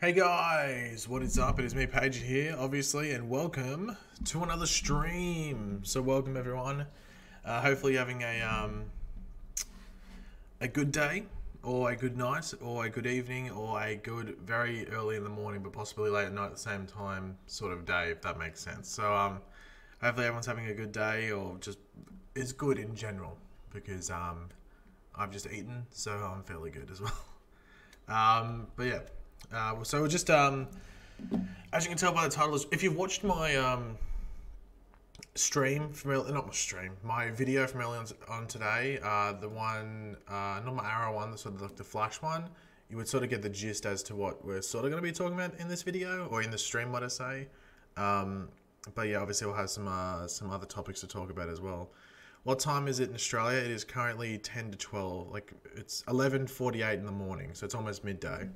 Hey guys, what is up? It is me, Pagey here, obviously, and welcome to another stream. So welcome everyone. Hopefully you're having a good day, or a good night, or a good evening, or a good very early in the morning, but possibly late at night at the same time sort of day, if that makes sense. So hopefully everyone's having a good day, or just is good in general, because I've just eaten, so I'm fairly good as well. But yeah. So we're just, as you can tell by the title, if you've watched my stream from not my stream, my video from earlier on today, the one, not my arrow one, the sort of like the flash one, you would sort of get the gist as to what we're sort of going to be talking about in this video, or in the stream, what I say. But yeah, obviously we'll have some other topics to talk about as well. What time is it in Australia? It is currently 10 to 12, like it's 11:48 in the morning, so it's almost midday.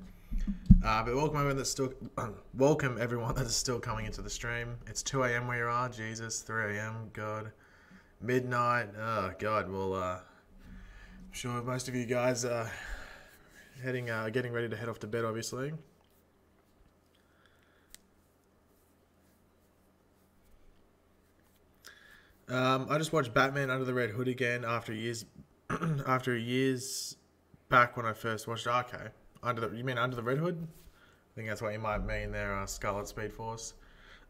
But welcome everyone that is still coming into the stream. It's 2 a.m. where you are. Jesus, 3 a.m. God, midnight. Oh God. Well, I'm sure most of you guys are getting ready to head off to bed. Obviously. I just watched Batman Under the Red Hood again after years, after years back when I first watched. Okay. You mean Under the Red Hood? I think that's what you might mean there, Scarlet Speed Force.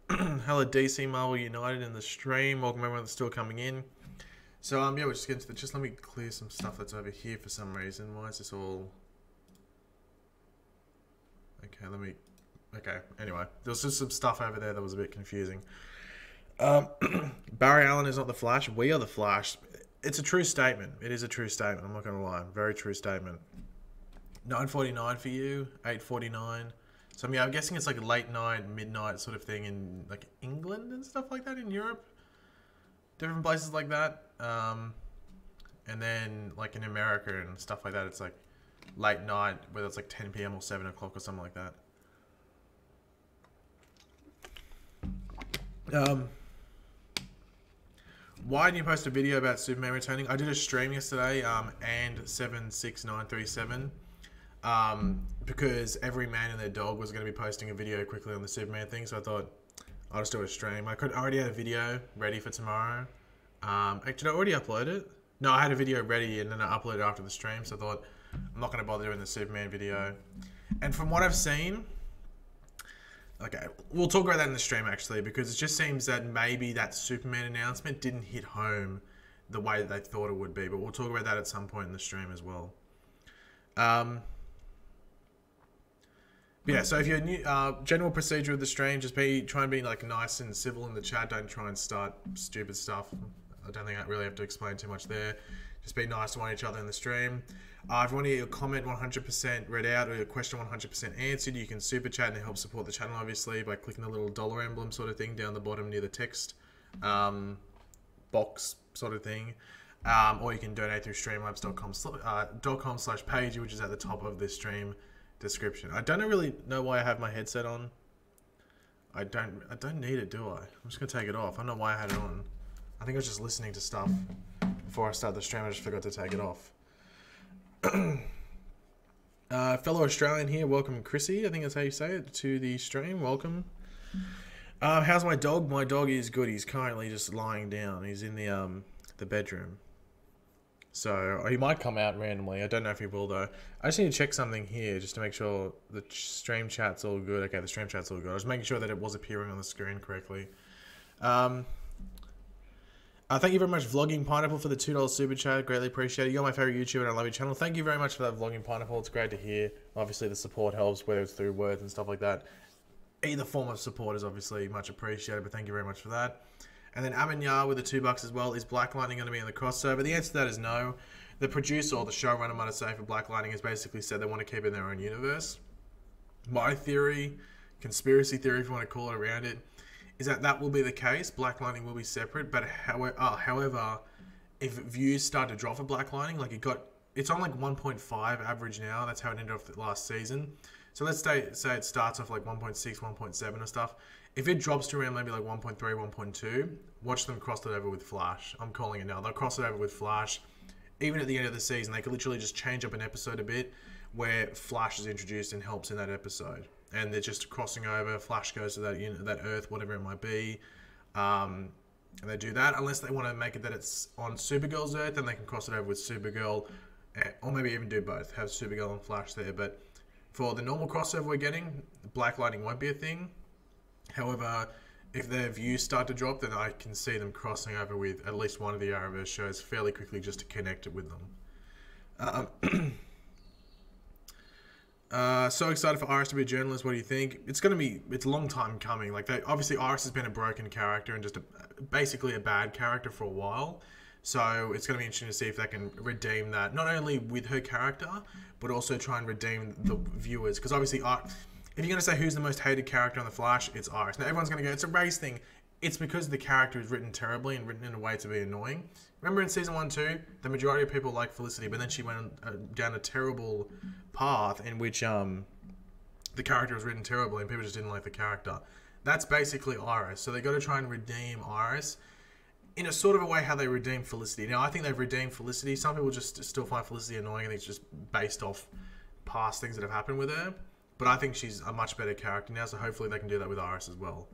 Hello DC Marvel United in the stream. Welcome everyone that's still coming in. So yeah, we're just getting to just let me clear some stuff that's over here for some reason. Why is this all... Okay, anyway. There was just some stuff over there that was a bit confusing. Barry Allen is not the Flash. We are the Flash. It's a true statement. It is a true statement. I'm not going to lie. Very true statement. 9:49 for you, 8:49. So yeah, I'm guessing it's like a late night, midnight sort of thing in like England and stuff like that, in Europe, different places like that. And then like in America and stuff like that, it's like late night, whether it's like 10 p.m. or 7 o'clock or something like that. Why didn't you post a video about Superman returning? I did a stream yesterday, and 76937. Because every man and their dog was going to be posting a video quickly on the Superman thing, so I thought I'll just do a stream. I already had a video ready for tomorrow. Did I already upload it? No, I had a video ready and then I uploaded it after the stream, so I thought I'm not going to bother doing the Superman video. And from what I've seen, okay, we'll talk about that in the stream actually, because it just seems that maybe that Superman announcement didn't hit home the way that they thought it would be, but we'll talk about that at some point in the stream as well. Yeah, so if you're new, general procedure of the stream, just try and be like nice and civil in the chat. Don't try and start stupid stuff. I don't think I really have to explain too much there. Just be nice to one each other in the stream. If you want to get your comment 100% read out or your question 100% answered, you can super chat and help support the channel, obviously, by clicking the little dollar emblem sort of thing down the bottom near the text box sort of thing. Or you can donate through streamlabs.com/pagey, which is at the top of this stream description. I don't really know why I have my headset on. I don't need it, do I? I'm just gonna take it off. I don't know why I had it on. I think I was just listening to stuff before I started the stream. I just forgot to take it off. Fellow Australian here, welcome Chrissy, I think that's how you say it, to the stream. Welcome. How's my dog? My dog is good. He's currently just lying down. He's in the bedroom. So he might come out randomly. I don't know if he will though. I just need to check something here just to make sure the stream chat's all good. Okay, the stream chat's all good. I was making sure that it was appearing on the screen correctly. Thank you very much, Vlogging Pineapple, for the $2 super chat. Greatly appreciate it. You're my favorite YouTuber and I love your channel. Thank you very much for that, Vlogging Pineapple. It's great to hear. Obviously, the support helps, whether it's through words and stuff like that. Either form of support is obviously much appreciated, but thank you very much for that. And then Amanyar with the $2 as well. Is Black Lightning going to be in the crossover? The answer to that is no. The producer or the showrunner, might I say, for Black Lightning has basically said they want to keep it in their own universe. My theory, conspiracy theory if you want to call it around it, is that that will be the case. Black Lightning will be separate, but however, if views start to drop for Black Lightning, like it's on like 1.5 average now. That's how it ended off the last season. So let's say it starts off like 1.6, 1.7 or stuff. If it drops to around maybe like 1.3, 1.2, watch them cross it over with Flash. I'm calling it now. They'll cross it over with Flash. Even at the end of the season, they could literally just change up an episode a bit where Flash is introduced and helps in that episode. and they're just crossing over. Flash goes to that Earth, whatever it might be, and they do that. Unless they want to make it that it's on Supergirl's Earth, then they can cross it over with Supergirl, or maybe even do both. Have Supergirl and Flash there, but for the normal crossover we're getting, Black Lightning won't be a thing. However, if their views start to drop, then I can see them crossing over with at least one of the Arrowverse shows fairly quickly just to connect it with them. So excited for Iris to be a journalist. What do you think? It's a long time coming. Like, obviously Iris has been a broken character and just basically a bad character for a while. So it's going to be interesting to see if they can redeem that, not only with her character, but also try and redeem the viewers. Because obviously, if you're going to say who's the most hated character on The Flash, it's Iris. Now everyone's going to go, it's a race thing. It's because the character is written terribly and written in a way to be annoying. Remember in season 1, 2, the majority of people liked Felicity, but then she went down a terrible path in which the character was written terribly and people just didn't like the character. That's basically Iris. So they got to try and redeem Iris in a sort of a way how they redeem Felicity. Now, I think they've redeemed Felicity. Some people just still find Felicity annoying. I think it's just based off past things that have happened with her. But I think she's a much better character now, so hopefully they can do that with Iris as well.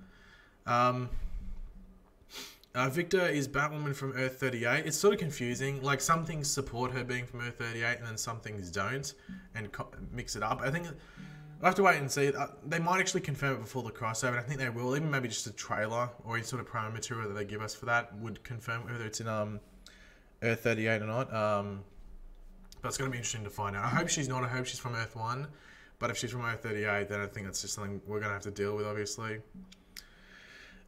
Victor is Batwoman from Earth 38. It's sort of confusing. Like, some things support her being from Earth 38, and then some things don't, and mix it up. I think I'll have to wait and see. They might actually confirm it before the crossover, and I think they will. Even maybe just a trailer or any sort of promo material that they give us for that would confirm whether it's in Earth 38 or not. But it's going to be interesting to find out. I hope she's not. I hope she's from Earth 1. But if she's from Earth 38, then I think that's just something we're going to have to deal with, obviously.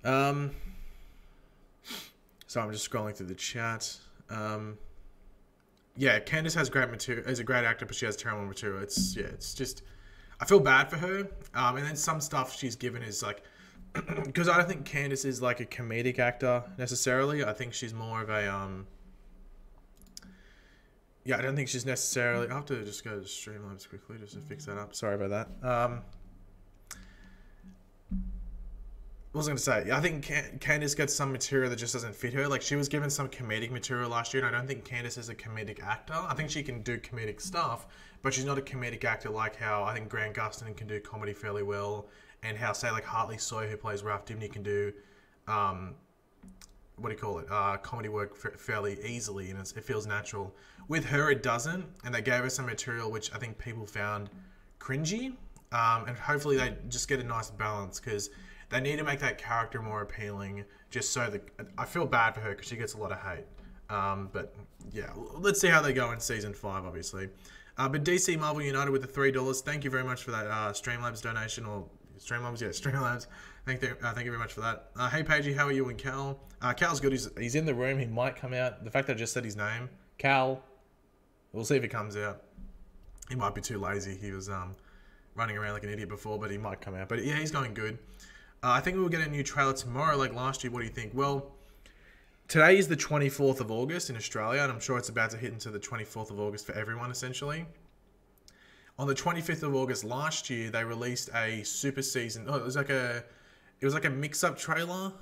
So I'm just scrolling through the chat. Yeah, Candace has great material. Is a great actor, but she has terrible material. It's just. I feel bad for her. And then some stuff she's given is like, because I don't think Candace is like a comedic actor necessarily. I think she's more of a yeah, I don't think she's necessarily. I have to just go to Streamlabs quickly just to fix that up. Sorry about that. What was I going to say? I think Candace gets some material that just doesn't fit her. Like, she was given some comedic material last year, and I don't think Candace is a comedic actor. I think she can do comedic stuff, but she's not a comedic actor like how I think Grant Gustin can do comedy fairly well, and how, say, like Hartley Sawyer, who plays Ralph Dibny, can do, comedy work fairly easily, and it feels natural. With her, it doesn't, and they gave her some material which I think people found cringy, and hopefully they just get a nice balance, because they need to make that character more appealing, just so that I feel bad for her because she gets a lot of hate. But yeah, let's see how they go in season 5, obviously. But DC Marvel United with the $3. Thank you very much for that Streamlabs donation, or Streamlabs, yeah, Streamlabs. Thank you very much for that. Hey Pagey, how are you and Cal? Cal's good. He's in the room. He might come out. The fact that I just said his name, Cal. We'll see if he comes out. He might be too lazy. He was running around like an idiot before, but he might come out. But yeah, he's going good. I think we'll get a new trailer tomorrow like last year. What do you think? Well, today is the 24th of August in Australia, and I'm sure it's about to hit into the 24th of August for everyone, essentially. On the 25th of August last year, they released a super season. Oh, it was like a mix-up trailer.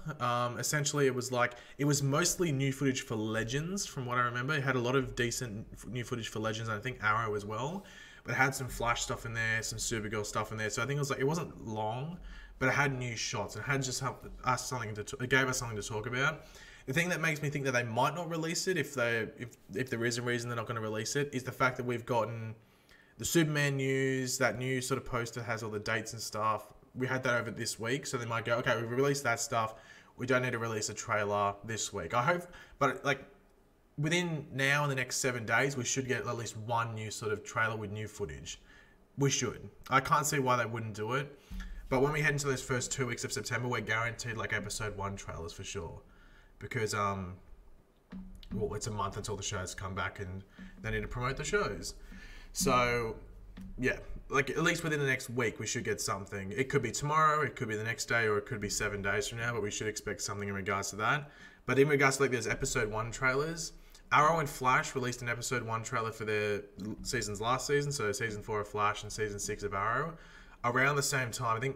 Essentially, it was mostly new footage for Legends, from what I remember. It had a lot of decent new footage for Legends, and I think Arrow as well. But it had some Flash stuff in there, some Supergirl stuff in there. So I think it wasn't long, but it had new shots. It had just helped us it gave us something to talk about. The thing that makes me think that they might not release it, if there is a reason they're not going to release it, is the fact that we've gotten the Superman news, that new sort of poster has all the dates and stuff. We had that over this week, so they might go, okay, we've released that stuff. We don't need to release a trailer this week. I hope, but like within now and the next 7 days, we should get at least one new sort of trailer with new footage. We should. I can't see why they wouldn't do it. But when we head into those first 2 weeks of September, we're guaranteed like episode 1 trailers for sure. Because, well, it's a month until the shows come back and they need to promote the shows. So, yeah, like at least within the next week, we should get something. It could be tomorrow, it could be the next day, or it could be 7 days from now, but we should expect something in regards to that. But in regards to like there's episode 1 trailers, Arrow and Flash released an episode 1 trailer for their seasons last season, so season 4 of Flash and season 6 of Arrow, around the same time.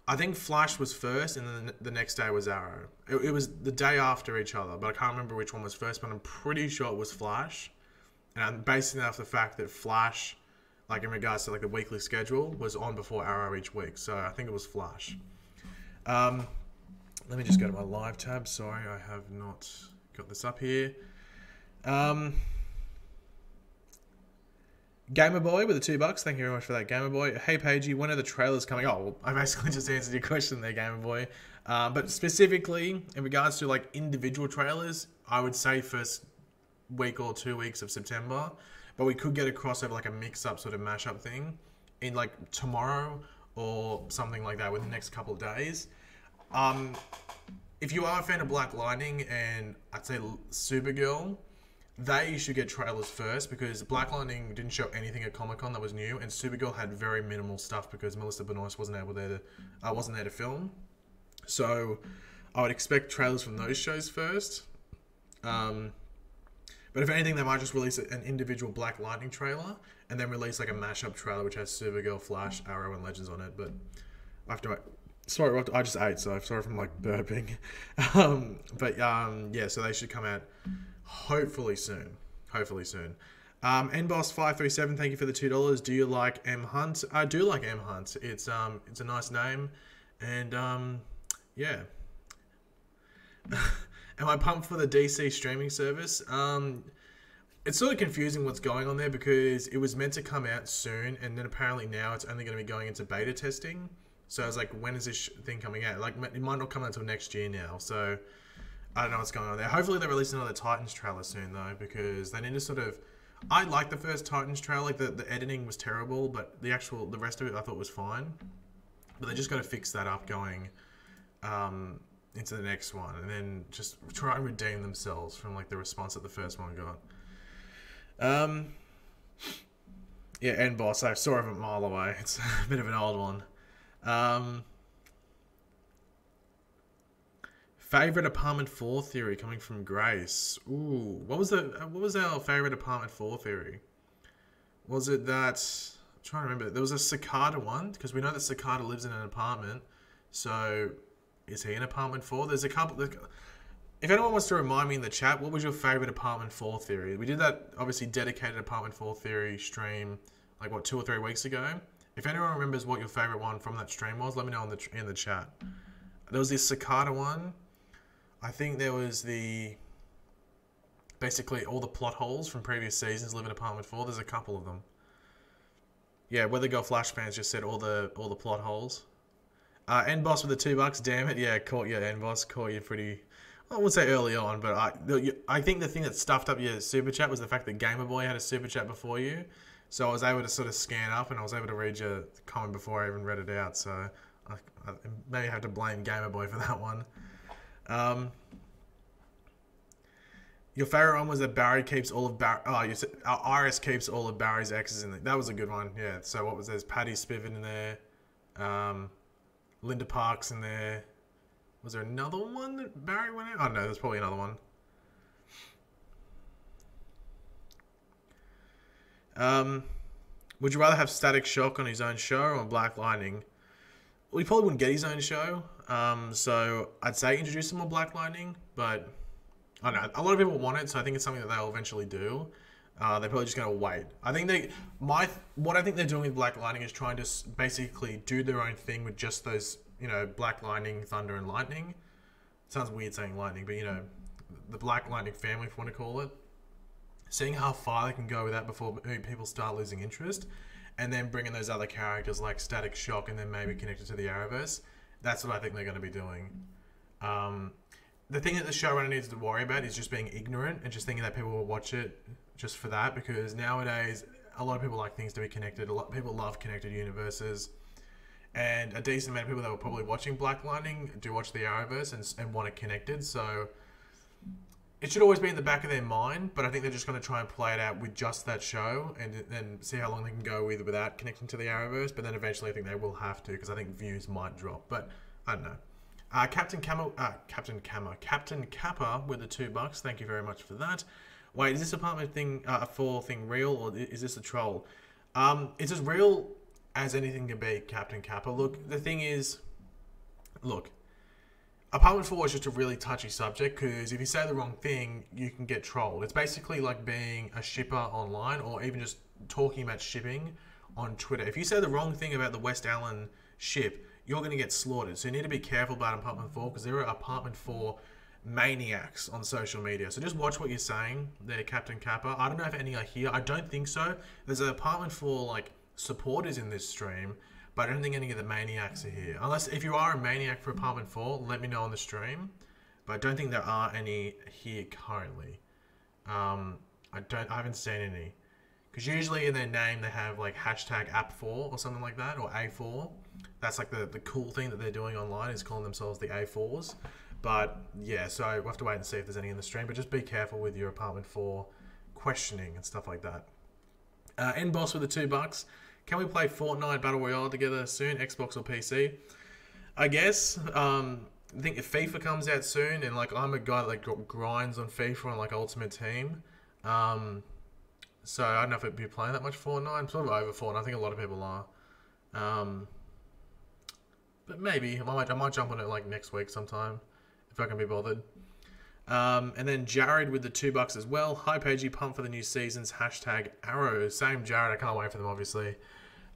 I think Flash was first, and then the next day was Arrow. It was the day after each other, but I can't remember which one was first, but I'm pretty sure it was Flash. And I'm basing that off the fact that Flash like in regards to like the weekly schedule, was on before Arrow each week. So I think it was Flash. Let me just go to my live tab. Sorry, I have not got this up here. Gamer Boy with the $2. Thank you very much for that, Gamer Boy. Hey, Pagey, when are the trailers coming? Oh, well, I basically just answered your question there, Gamer Boy. But specifically, in regards to like individual trailers, I would say first week or 2 weeks of September. But we could get a crossover, like a mix-up sort of mash-up thing in like tomorrow or something like that within the next couple of days. If you are a fan of Black Lightning and I'd say Supergirl, they should get trailers first, because Black Lightning didn't show anything at Comic-Con that was new, and Supergirl had very minimal stuff because Melissa Benoist wasn't there to film. So I would expect trailers from those shows first. But if anything, they might just release an individual Black Lightning trailer and then release like a mashup trailer which has Supergirl, Flash, Arrow, and Legends on it. But I have to. Sorry, I just ate, so I'm sorry if I'm like burping. Yeah, so they should come out hopefully soon. NBoss537, thank you for the $2. Do you like M Hunt? I do like M Hunt. It's a nice name, and yeah. Am I pumped for the DC streaming service? It's sort of confusing what's going on there, because it was meant to come out soon, and then apparently now it's only going to be going into beta testing. So I was like, when is this thing coming out? Like, it might not come out until next year now. So I don't know what's going on there. Hopefully they release another Titans trailer soon, though, because they need to sort of... I liked the first Titans trailer. Like, the editing was terrible, but the rest of it I thought was fine. But they just got to fix that up going into the next one, and then just try and redeem themselves from like the response that the first one got. Yeah, and Boss, I saw it a mile away. It's a bit of an old one. Favorite Apartment 4 theory coming from Grace. Ooh, what was our favorite Apartment 4 theory? Was it that... I'm trying to remember. There was a Cicada one, because we know that Cicada lives in an apartment. So, is he in Apartment 4? There's a couple... If anyone wants to remind me in the chat, what was your favorite Apartment 4 theory? We did that, obviously, dedicated Apartment 4 theory stream, like, what, 2 or 3 weeks ago? If anyone remembers what your favorite one from that stream was, let me know in the chat. There was this Cicada one. I think there was basically all the plot holes from previous seasons live in Apartment 4. There's a couple of them. Yeah, Weather Girl Flash fans just said all the plot holes. N-Boss with the $2, damn it. Yeah, caught you, N-Boss. Caught you pretty... I wouldn't say early on, but I think the thing that stuffed up your super chat was the fact that Gamer Boy had a super chat before you. So I was able to sort of scan up, and I was able to read your comment before I even read it out. So I maybe have to blame Gamer Boy for that one. Your favorite one was that Barry keeps all of Iris keeps all of Barry's exes in there. That was a good one. Yeah. So what was there's Patty Spivot in there, Linda Parks in there. Was there another one that Barry went out? Oh no, there's probably another one. Would you rather have Static Shock on his own show or on Black Lightning? Well, he probably wouldn't get his own show. So I'd say introduce him on Black Lightning, but I don't know. A lot of people want it, so I think it's something that they'll eventually do. They're probably just going to wait. I think what I think they're doing with Black Lightning is trying to basically do their own thing with just those, Black Lightning, Thunder, and Lightning. It sounds weird saying Lightning, but the Black Lightning family, if you want to call it. Seeing how far they can go with that before people start losing interest, and then bringing those other characters like Static Shock and then maybe connected to the Arrowverse. That's what I think they're going to be doing. The thing that the showrunner needs to worry about is just being ignorant and just thinking that people will watch it just for that, because nowadays a lot of people like things to be connected. A lot of people love connected universes, and a decent amount of people that were probably watching Black Lightning do watch the Arrowverse and want it connected. So it should always be in the back of their mind, but I think they're just going to try and play it out with just that show and then see how long they can go without connecting to the Arrowverse. But then eventually I think they will have to, because I think views might drop. But I don't know. Captain Kappa with the $2. Thank you very much for that. Wait, is this Apartment 4 thing real, or is this a troll? It's as real as anything can be, Captain Kappa. Look, the thing is, Apartment 4 is just a really touchy subject, because if you say the wrong thing, you can get trolled. It's basically like being a shipper online, or even just talking about shipping on Twitter. If you say the wrong thing about the West Allen ship, you're going to get slaughtered. So you need to be careful about Apartment 4 because there are Apartment 4 maniacs on social media. So just watch what you're saying there, Captain Kappa. I don't know if any are here. I don't think so. There's an Apartment 4 like supporters in this stream, but I don't think any of the maniacs are here. Unless if you are a maniac for Apartment 4, let me know on the stream. But I don't think there are any here currently. I haven't seen any. Because usually in their name they have like hashtag app4 or something like that, or A4. That's like the cool thing that they're doing online is calling themselves the A4s. But yeah, so we'll have to wait and see if there's any in the stream. But just be careful with your Apartment 4 questioning and stuff like that. N-Boss with the $2. Can we play Fortnite Battle Royale together soon, Xbox or PC? I guess. I think if FIFA comes out soon, and like I'm a guy that like grinds on FIFA on like Ultimate Team. So I don't know if it'd be playing that much Fortnite. I'm sort of over Fortnite. I think a lot of people are. But maybe I might jump on it like next week sometime if I can be bothered. And then Jared with the $2 as well. Hi Pagey, pumped for the new seasons. Hashtag Arrow. Same Jared. I can't wait for them obviously.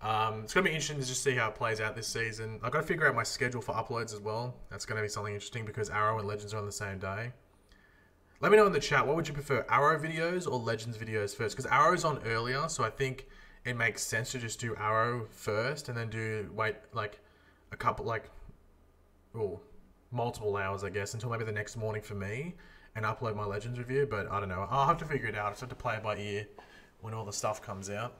It's going to be interesting to just see how it plays out this season. I've got to figure out my schedule for uploads as well. That's going to be something interesting because Arrow and Legends are on the same day. Let me know in the chat, what would you prefer, Arrow videos or Legends videos first? Because Arrow's on earlier, so I think it makes sense to just do Arrow first and then wait like a couple, like, multiple hours, I guess, until maybe the next morning for me and upload my Legends review. But I don't know. I'll have to figure it out. I just have to play it by ear when all the stuff comes out.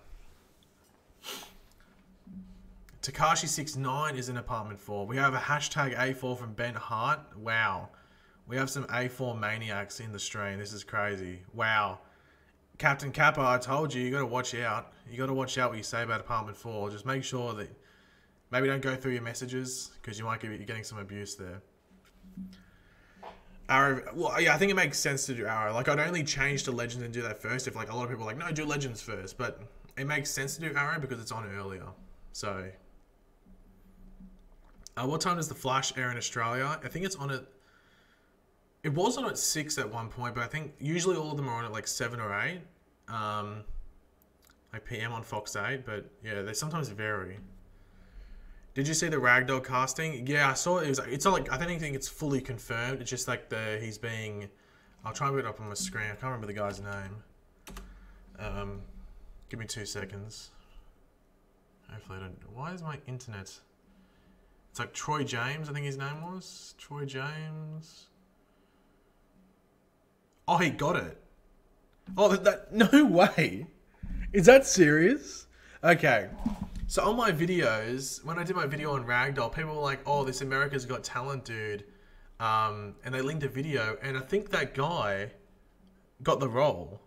Takashi69 is in Apartment 4. We have a hashtag A4 from Ben Hart. Wow. We have some A4 maniacs in the stream. This is crazy. Wow. Captain Kappa, I told you, you got to watch out. You got to watch out what you say about Apartment 4. Just make sure that maybe don't go through your messages because you might be getting some abuse there. Arrow, well, yeah, I think it makes sense to do Arrow. Like, I'd only change to Legends and do that first if, like, a lot of people are like, no, do Legends first. But it makes sense to do Arrow because it's on earlier. So, what time does The Flash air in Australia? I think it's on at... It was on at 6 at one point, but I think usually all of them are on at, like, 7 or 8. Like, PM on Fox 8. But, yeah, they sometimes vary. Did you see the Ragdoll casting? Yeah, I saw it. It's not like, I don't even think it's fully confirmed. It's just like he's being... I'll try and put it up on my screen. I can't remember the guy's name. Give me 2 seconds. Hopefully I don't... Why is my internet... It's like Troy James, I think his name was. Troy James. Oh, he got it. Oh, no way. Is that serious? Okay. So on my videos, when I did my video on Ragdoll, people were like, oh, this America's Got Talent dude. And they linked a video. And I think that guy got the role.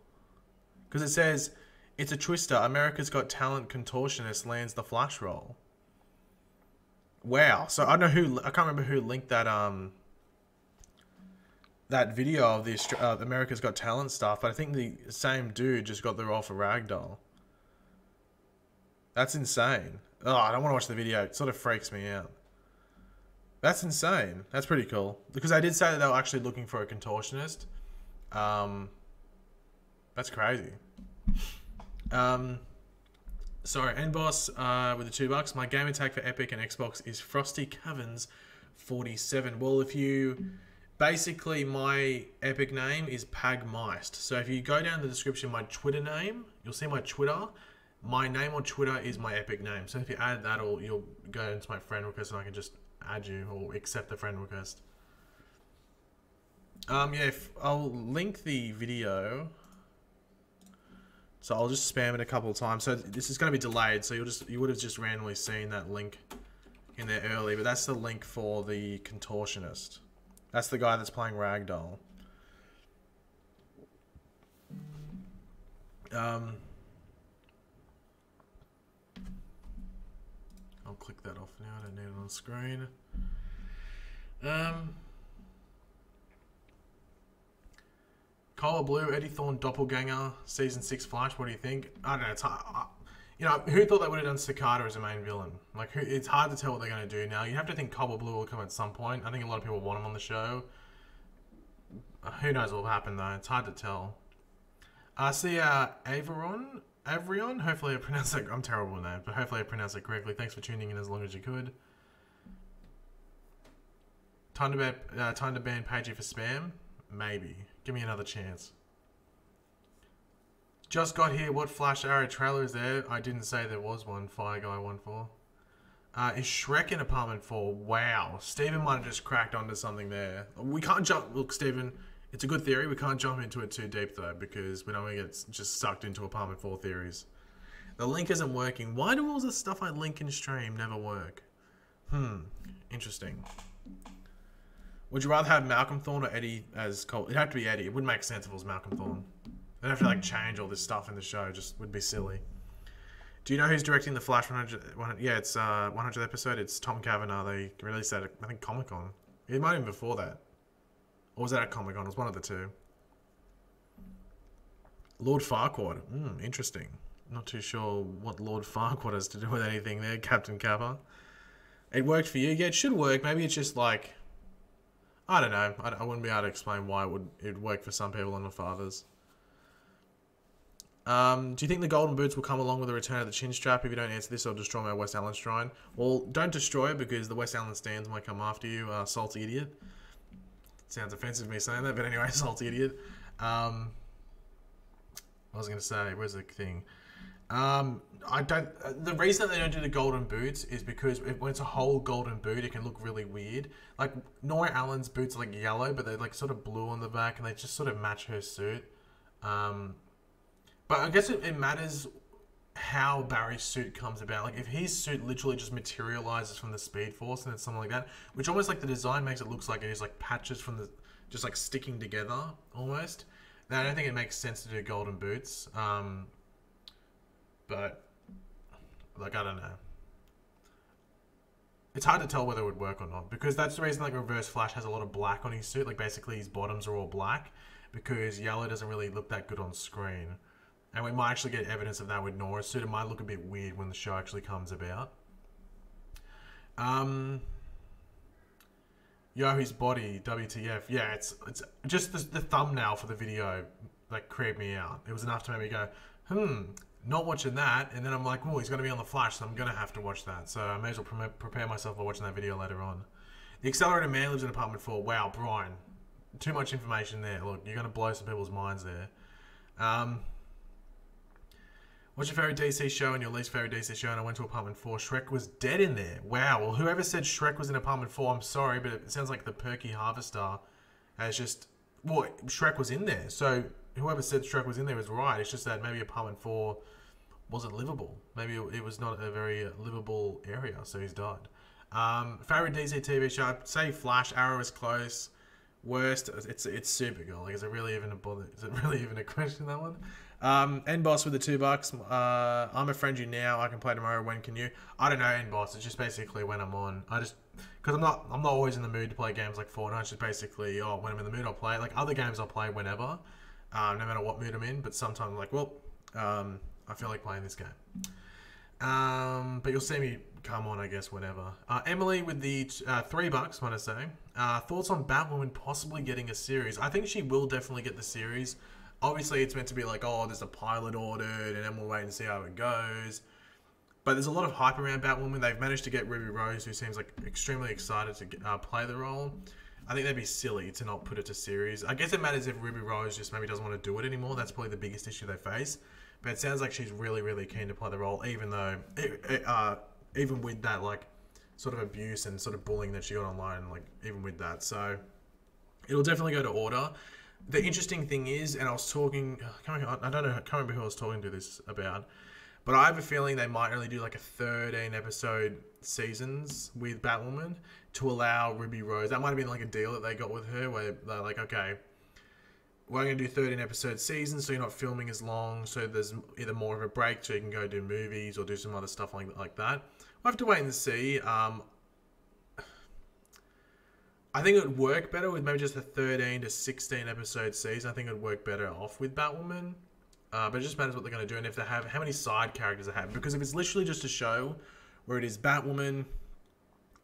Because it says, it's a twister. America's Got Talent contortionist lands the Flash role. Wow. So I don't know who, I can't remember who linked that that video of the America's Got Talent stuff. But I think the same dude just got the role for Ragdoll. That's insane. Oh, I don't want to watch the video. It sort of freaks me out. That's insane. That's pretty cool. Because I did say that they were actually looking for a contortionist. That's crazy. Sorry, N-Boss with the $2. My gamer tag for Epic and Xbox is Frosty Caverns 47. Well, if you... Basically, my Epic name is Pagmeist. So if you go down in the description, my Twitter name, you'll see my Twitter. My name on Twitter is my Epic name. So if you add that, or you'll go into my friend request and I can just add you or accept the friend request. Yeah, I'll link the video. So I'll just spam it a couple of times. So this is going to be delayed. So you would have just randomly seen that link in there early. But that's the link for the contortionist. That's the guy that's playing Ragdoll. I'll click that off now. I don't need it on screen. Color Blue, Eddie Thorne, Doppelganger, Season 6 Flash. What do you think? I don't know. It's hard. You know, who thought they would have done Cicada as a main villain? Like, it's hard to tell what they're going to do now. You have to think Cobble Blue will come at some point. I think a lot of people want him on the show. Who knows what will happen, though. It's hard to tell. I see Averon Avrion. Hopefully I pronounced that. I'm terrible with that, but hopefully I pronounced it correctly. Thanks for tuning in as long as you could. Time to ban Pagey for spam? Maybe. Give me another chance. Just got here. What Flash Arrow trailer is there? I didn't say there was one. Fire Guy 1-4. Is Shrek in Apartment 4? Wow. Stephen might have just cracked onto something there. We can't jump... Look, Stephen, it's a good theory. We can't jump into it too deep, though, because we don't want to get just sucked into Apartment 4 theories. The link isn't working. Why do all the stuff I link in stream never work? Interesting. Would you rather have Malcolm Thorne or Eddie as Cole? It'd have to be Eddie. It wouldn't make sense if it was Malcolm Thorne. They'd have to like change all this stuff in the show. Just would be silly. Do you know who's directing the Flash 100? Yeah, it's 100th episode. It's Tom Cavanagh. They released that at, I think, Comic Con. It might have been before that, or was that at Comic Con? It was one of the two. Lord Farquaad. Interesting. Not too sure what Lord Farquaad has to do with anything there, Captain Kappa. It worked for you. Yeah, it should work. Maybe it's just like, I don't know. I wouldn't be able to explain why it'd work for some people and not for others. Do you think the golden boots will come along with the return of the chin strap? If you don't answer this, I'll destroy my West Allen shrine. Well, don't destroy it because the West Allen stands might come after you, salty idiot. Sounds offensive me saying that, but anyway, salty idiot. What was I going to say? Where's the thing? The reason that they don't do the golden boots is because when it's a whole golden boot, it can look really weird. Like, Nora Allen's boots are like yellow, but they're like sort of blue on the back, and they just sort of match her suit. But I guess it matters how Barry's suit comes about. Like, if his suit literally just materializes from the Speed Force and it's something like that, which almost like the design makes it look like it is like patches from the, just like sticking together almost. Now, I don't think it makes sense to do golden boots. But, like, I don't know. It's hard to tell whether it would work or not, because that's the reason, like, Reverse Flash has a lot of black on his suit. Like, basically, his bottoms are all black, because yellow doesn't really look that good on screen. And we might actually get evidence of that with Nora's suit. It might look a bit weird when the show actually comes about. Yo, his body, WTF. Yeah, it's just the thumbnail for the video, like, creeped me out. It was enough to make me go, not watching that, and then I'm like, oh, he's going to be on the Flash, so I'm going to have to watch that. So I may as well prepare myself by watching that video later on. The Accelerated Man lives in Apartment 4. Wow, Brian. Too much information there. Look, you're going to blow some people's minds there. What's your favourite DC show and your least favourite DC show? And I went to Apartment 4. Shrek was dead in there. Wow, well, whoever said Shrek was in Apartment 4, I'm sorry, but it sounds like the Perky Harvester has just... Well, Shrek was in there, so... Whoever said Shrek was in there was right. It's just that maybe Apartment 4 wasn't livable. Maybe it was not a very livable area, so he's died. Favorite DC TV show? I'd say Flash. Arrow is close. Worst? It's Supergirl. Like, is it really even a bother? Is it really even a question, that one? N-Boss with the $2. I'm a friend you now. I can play tomorrow. When can you? I don't know, N-Boss. It's just basically when I'm on. Because I'm not always in the mood to play games like Fortnite. It's just basically, when I'm in the mood, I'll play. Like, other games I'll play whenever. No matter what mood I'm in, but sometimes I'm like, I feel like playing this game. But you'll see me come on, I guess, whenever. Emily with the $3, want to say. Thoughts on Batwoman possibly getting a series? I think she will definitely get the series. Obviously, it's meant to be like, there's a pilot ordered, and then we'll wait and see how it goes. But there's a lot of hype around Batwoman. They've managed to get Ruby Rose, who seems like extremely excited to play the role. I think that'd be silly to not put it to series. I guess it matters if Ruby Rose just maybe doesn't want to do it anymore. That's probably the biggest issue they face. But it sounds like she's really, really keen to play the role, even though, even with that, like, sort of abuse and sort of bullying that she got online, like, even with that. So, it'll definitely go to order. The interesting thing is, and I was talking, I can't remember who I was talking to this about, but I have a feeling they might only do like a 13 episode seasons with Batwoman to allow Ruby Rose. That might have been like a deal that they got with her where they're like, okay, we're going to do 13 episode seasons so you're not filming as long, so there's either more of a break so you can go do movies or do some other stuff like that. We'll have to wait and see. I think it would work better with maybe just a 13 to 16 episode season. I think it would work better off with Batwoman. But it just matters what they're going to do and if they have how many side characters they have. Because if it's literally just a show where it is Batwoman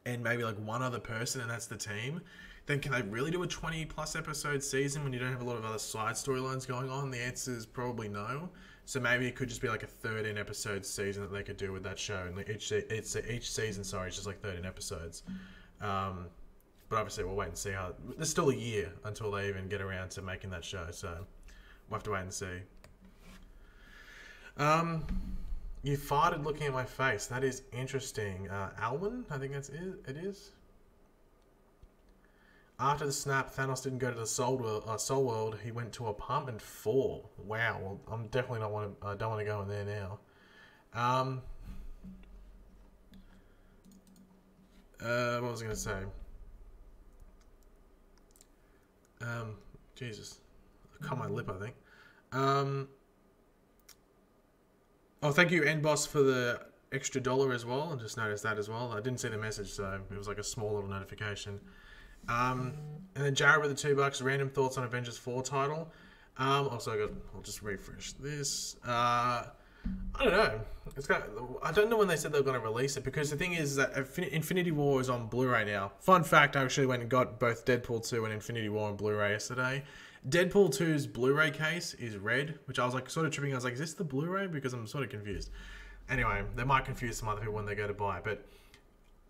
and maybe like one other person and that's the team, then can they really do a 20 plus episode season when you don't have a lot of other side storylines going on? The answer is probably no. So maybe it could just be like a 13 episode season that they could do with that show, and like each season, sorry, is just like 13 episodes. But obviously we'll wait and see how. There's still a year until they even get around to making that show, so we'll have to wait and see. You farted looking at my face. That is interesting. Alwyn, I think it is. After the snap, Thanos didn't go to the Soul World. He went to Apartment 4. Wow. Well, I'm definitely don't want to go in there now. What was I going to say? Jesus. I cut my lip, I think. Oh, thank you, NBoss, for the extra $1 as well. I just noticed that as well. I didn't see the message, so it was like a small little notification. And then Jared with the $2. Random thoughts on Avengers 4 title. Also, I'll just refresh this. I don't know. I don't know when they said they were going to release it, because the thing is that Infinity War is on Blu-ray now. Fun fact, I actually went and got both Deadpool 2 and Infinity War on Blu-ray yesterday. Deadpool 2's Blu-ray case is red, which I was like sort of tripping. I was like, is this the Blu-ray? Because I'm sort of confused. Anyway, they might confuse some other people when they go to buy it, but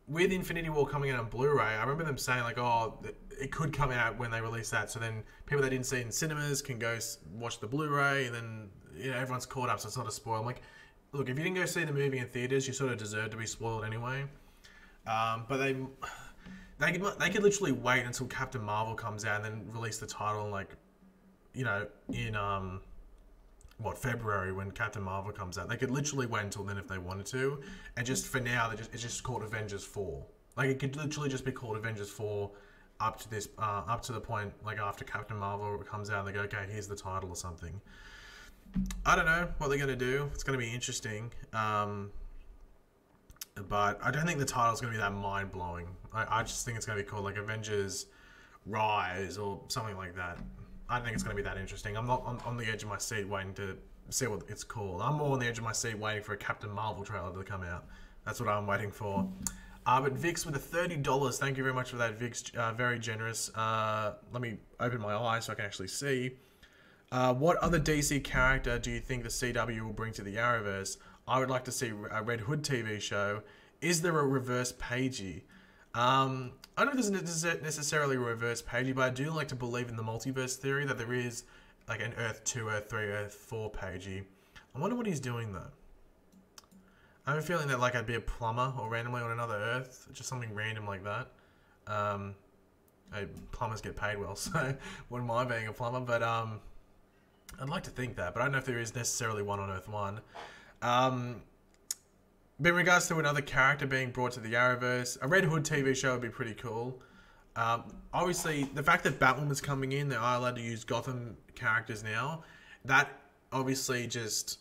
with Infinity War coming out on Blu-ray, I remember them saying like, oh, it could come out when they release that. So then people that didn't see it in cinemas can go watch the Blu-ray, and then everyone's caught up, so it's not a spoil. I'm like, look, if you didn't go see the movie in theaters, you sort of deserve to be spoiled anyway. But they could literally wait until Captain Marvel comes out and then release the title in February when Captain Marvel comes out. They could literally wait until then if they wanted to, and just for now, it's just called Avengers 4. Like, it could literally just be called Avengers 4 up to the point, like, after Captain Marvel comes out and they go, okay, here's the title or something. I don't know what they're going to do. It's going to be interesting. But I don't think the title's going to be that mind-blowing. I just think it's going to be called, like, Avengers Rise or something like that. I don't think it's going to be that interesting. I'm not on the edge of my seat waiting to see what it's called. I'm more on the edge of my seat waiting for a Captain Marvel trailer to come out. That's what I'm waiting for. But Vix with the $30. Thank you very much for that, Vix. Very generous. Let me open my eyes so I can actually see. What other DC character do you think the CW will bring to the Arrowverse? I would like to see a Red Hood TV show. Is there a reverse Pagey? I don't know if there's necessarily a reverse Pagey, but I do like to believe in the multiverse theory that there is like an Earth 2, Earth 3, Earth 4 Pagey. I wonder what he's doing though. I have a feeling that like I'd be a plumber or randomly on another Earth, just something random like that. Plumbers get paid well, so wouldn't mind being a plumber, but I'd like to think that, but I don't know if there is necessarily one on Earth 1. But in regards to another character being brought to the Arrowverse, a Red Hood TV show would be pretty cool. Obviously, the fact that Batwoman's coming in, they are allowed to use Gotham characters now. That obviously just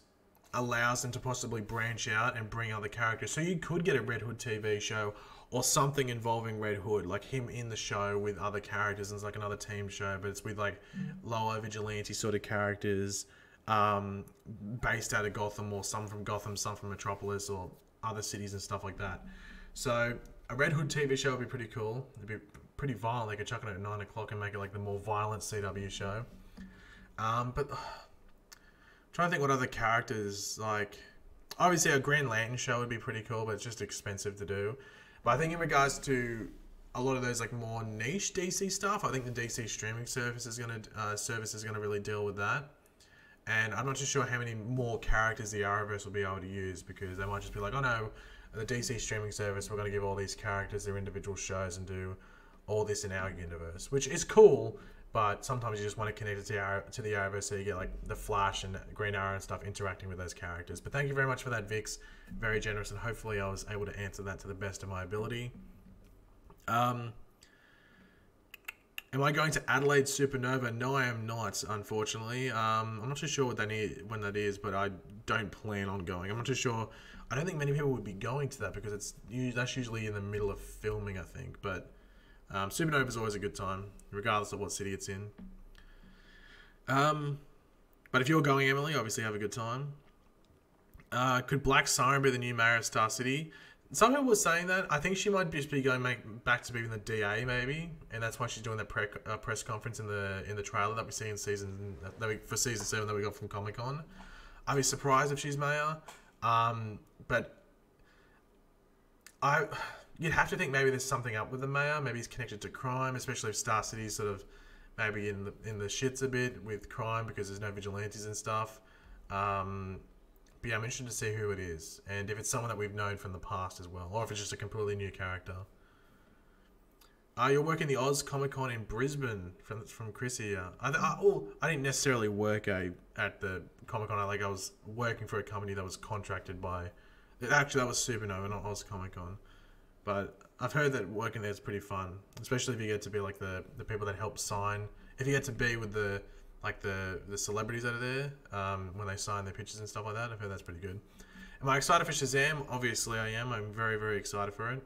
allows them to possibly branch out and bring other characters. So you could get a Red Hood TV show or something involving Red Hood, like him in the show with other characters, and it's like another team show, but it's with like lower vigilante sort of characters based out of Gotham, or some from Gotham, some from Metropolis, or other cities and stuff like that. So a Red Hood TV show would be pretty cool. It'd be pretty violent. They could chuck it at 9 o'clock and make it like the more violent CW show. But trying to think what other characters, like obviously a Green Lantern show would be pretty cool, but it's just expensive to do. But I think in regards to a lot of those like more niche DC stuff, I think the DC streaming service is gonna really deal with that. And I'm not too sure how many more characters the Arrowverse will be able to use, because they might just be like, oh no, the DC streaming service, we're going to give all these characters their individual shows and do all this in our universe, which is cool, but sometimes you just want to connect it to the Arrowverse so you get like the Flash and Green Arrow and stuff interacting with those characters. But thank you very much for that, Vix. Very generous, and hopefully I was able to answer that to the best of my ability. Am I going to Adelaide Supernova? No, I am not, unfortunately. I'm not too sure when that is, but I don't plan on going. I'm not too sure. I don't think many people would be going to that, because that's usually in the middle of filming, I think. But Supernova is always a good time, regardless of what city it's in. But if you're going, Emily, obviously have a good time. Could Black Siren be the new mayor of Star City? Some people were saying that. I think she might just be going back to being the DA maybe, and that's why she's doing that press conference in the trailer that we see in for season 7 that we got from Comic-Con. I'd be surprised if she's mayor, but you'd have to think maybe there's something up with the mayor. Maybe he's connected to crime, especially if Star City's sort of maybe in the shits a bit with crime because there's no vigilantes and stuff. But yeah, I'm interested to see who it is, and if it's someone that we've known from the past as well, or if it's just a completely new character. You're working the Oz Comic Con in Brisbane from Chris here. I didn't necessarily work at the Comic Con. I was working for a company that was contracted by. Actually, that was Supernova, not Oz Comic Con. But I've heard that working there is pretty fun, especially if you get to be like the people that help sign. If you get to be with the celebrities that are there when they sign their pictures and stuff like that. I've heard that's pretty good. Am I excited for Shazam? Obviously I am. I'm very, very excited for it.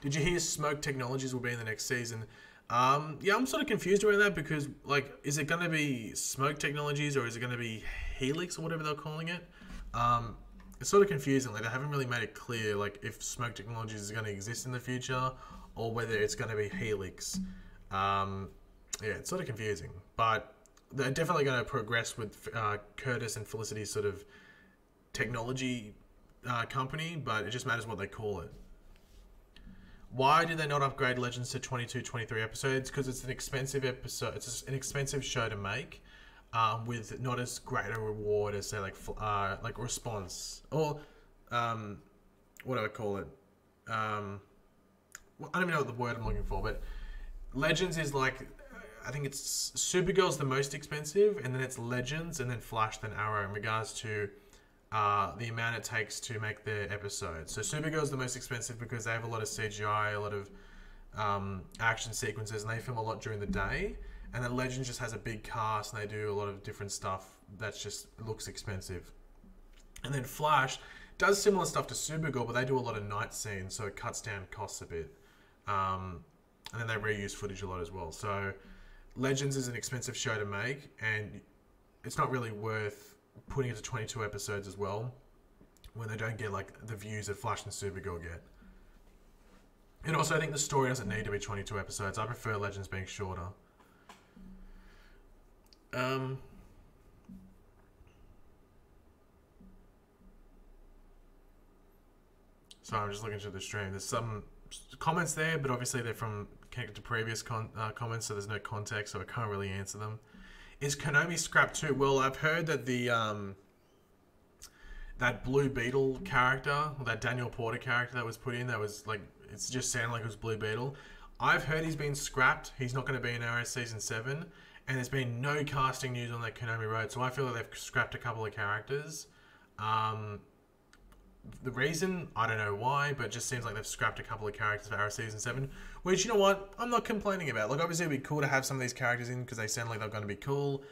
Did you hear Smoke Technologies will be in the next season? Yeah, I'm sort of confused around that because, like, is it going to be Smoke Technologies or is it going to be Helix or whatever they're calling it? It's sort of confusing. Like, they haven't really made it clear, like, if Smoke Technologies is going to exist in the future or whether it's going to be Helix. Yeah, it's sort of confusing. But they're definitely going to progress with Curtis and Felicity's sort of technology company, but it just matters what they call it. Why did they not upgrade Legends to 22, 23 episodes? Because it's an expensive episode. It's an expensive show to make, with not as great a reward as say like Response or what do I call it? I don't even know what the word I'm looking for, but Legends is like, I think it's Supergirl's the most expensive, and then it's Legends, and then Flash, then Arrow in regards to the amount it takes to make their episodes. So Supergirl's the most expensive because they have a lot of CGI, a lot of action sequences, and they film a lot during the day. And then Legends just has a big cast, and they do a lot of different stuff that just looks expensive. And then Flash does similar stuff to Supergirl, but they do a lot of night scenes, so it cuts down costs a bit. And then they reuse footage a lot as well. So Legends is an expensive show to make, and it's not really worth putting it to 22 episodes as well when they don't get like the views that Flash and Supergirl get. And also I think the story doesn't need to be 22 episodes. I prefer Legends being shorter. So I'm just looking through the stream. There's some comments there, but obviously they're from connected to previous comments, so there's no context, so I can't really answer them. Is Konami scrapped too? Well, I've heard that the that Blue Beetle character, or that Daniel Porter character that was put in, that was like, it's just sounded like it was Blue Beetle. I've heard he's been scrapped. He's not going to be in Arrow Season 7, and there's been no casting news on that Konami Road, so I feel like they've scrapped a couple of characters. The reason, I don't know why, but it just seems like they've scrapped a couple of characters for Arrow Season 7, which, you know what, I'm not complaining about. Like, obviously it'd be cool to have some of these characters in because they sound like they're going to be cool.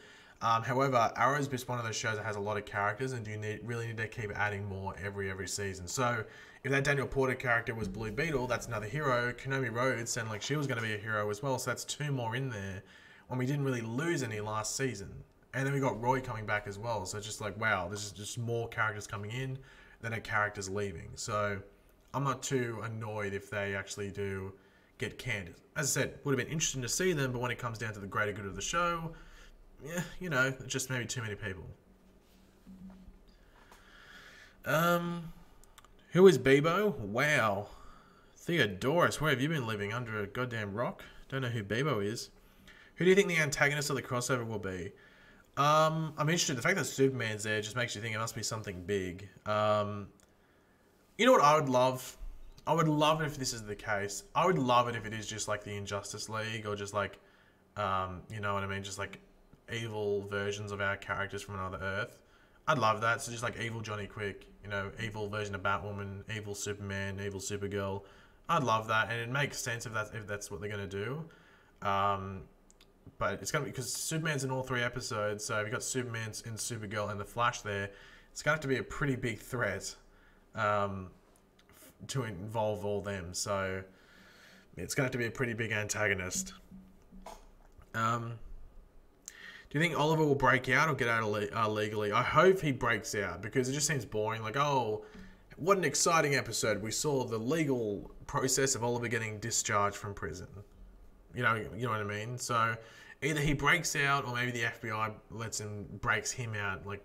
However, Arrow's just one of those shows that has a lot of characters, and you really need to keep adding more every season. So if that Daniel Porter character was Blue Beetle, that's another hero. Konami Rhodes sounded like she was going to be a hero as well, so that's 2 more in there when we didn't really lose any last season. And then we got Roy coming back as well, so it's just like, wow, there's just more characters coming in than are characters leaving. So I'm not too annoyed if they actually do get canned. As I said, would have been interesting to see them, but when it comes down to the greater good of the show, yeah, you know, just maybe too many people. Who is Bebo? Wow. Theodorus, where have you been living? Under a goddamn rock? Don't know who Bebo is. Who do you think the antagonist of the crossover will be? I'm interested. The fact that Superman's there just makes you think it must be something big. You know what I would love? I would love it if this is the case. I would love it if it is just like the Injustice League, or just like, you know what I mean? Just like evil versions of our characters from another Earth. I'd love that. So just like evil Johnny Quick, you know, evil version of Batwoman, evil Superman, evil Supergirl. I'd love that, and it makes sense if that's what they're gonna do. But it's gonna be, because Superman's in all 3 episodes, so if you've got Superman and Supergirl and the Flash there, it's gonna have to be a pretty big threat to involve all them. So it's gonna have to be a pretty big antagonist. Do you think Oliver will break out or get out legally? I hope he breaks out, because it just seems boring. Like, oh, what an exciting episode. We saw the legal process of Oliver getting discharged from prison. You know what I mean? So either he breaks out, or maybe the FBI breaks him out, like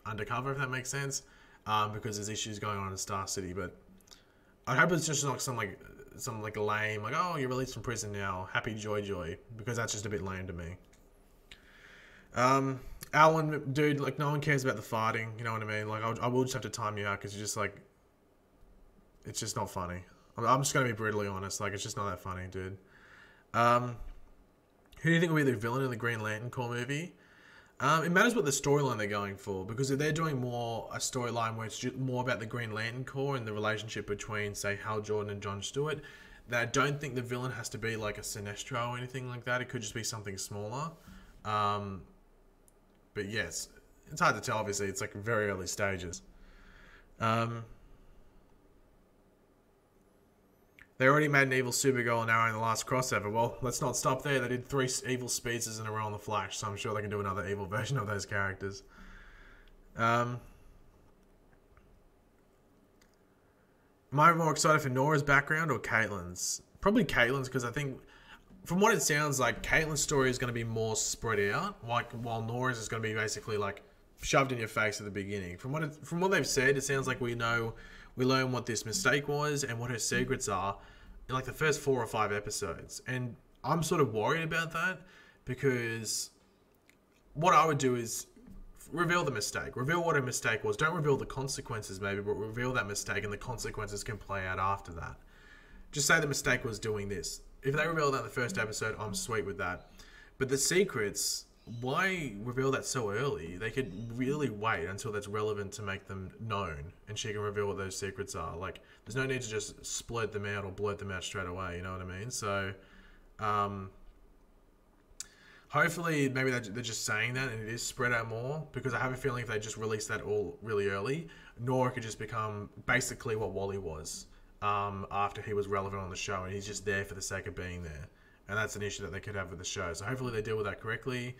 undercover, if that makes sense, because there's issues going on in Star City. But I hope it's just not some lame, like, oh, you're released from prison now, happy joy, because that's just a bit lame to me. Alan, dude, like, no one cares about the farting, you know what I mean? Like, I will just have to time you out, because you're just like, it's just not funny. I'm just going to be brutally honest, like, it's just not that funny, dude. Who do you think will be the villain in the Green Lantern Corps movie? It matters what the storyline they're going for, because if they're doing a storyline where it's more about the Green Lantern Corps and the relationship between, say, Hal Jordan and Jon Stewart, then I don't think the villain has to be like a Sinestro or anything like that. It could just be something smaller. But yes, it's hard to tell, obviously. It's like very early stages. They already made an evil Supergirl and Arrow in the last crossover. Well, let's not stop there. They did 3 evil speedsters in a row on The Flash, so I'm sure they can do another evil version of those characters. Am I more excited for Nora's background or Caitlyn's? Probably Caitlyn's, because I think, from what it sounds like, Caitlyn's story is going to be more spread out, like, while Nora's is going to be basically like shoved in your face at the beginning. From what they've said, it sounds like we learn what this mistake was and what her secrets are in like the first 4 or 5 episodes. And I'm sort of worried about that, because what I would do is reveal the mistake. Reveal what her mistake was. Don't reveal the consequences maybe, but reveal that mistake, and the consequences can play out after that. Just say the mistake was doing this. If they reveal that in the first episode, I'm sweet with that. But the secrets, why reveal that so early? They could really wait until that's relevant to make them known, and she can reveal what those secrets are. Like, there's no need to just splurt them out or blurt them out straight away, you know what I mean? So, hopefully, maybe they're just saying that and it is spread out more, because I have a feeling if they just release that all really early, Nora could just become basically what Wally was after he was relevant on the show, and he's just there for the sake of being there. And that's an issue that they could have with the show. So hopefully they deal with that correctly.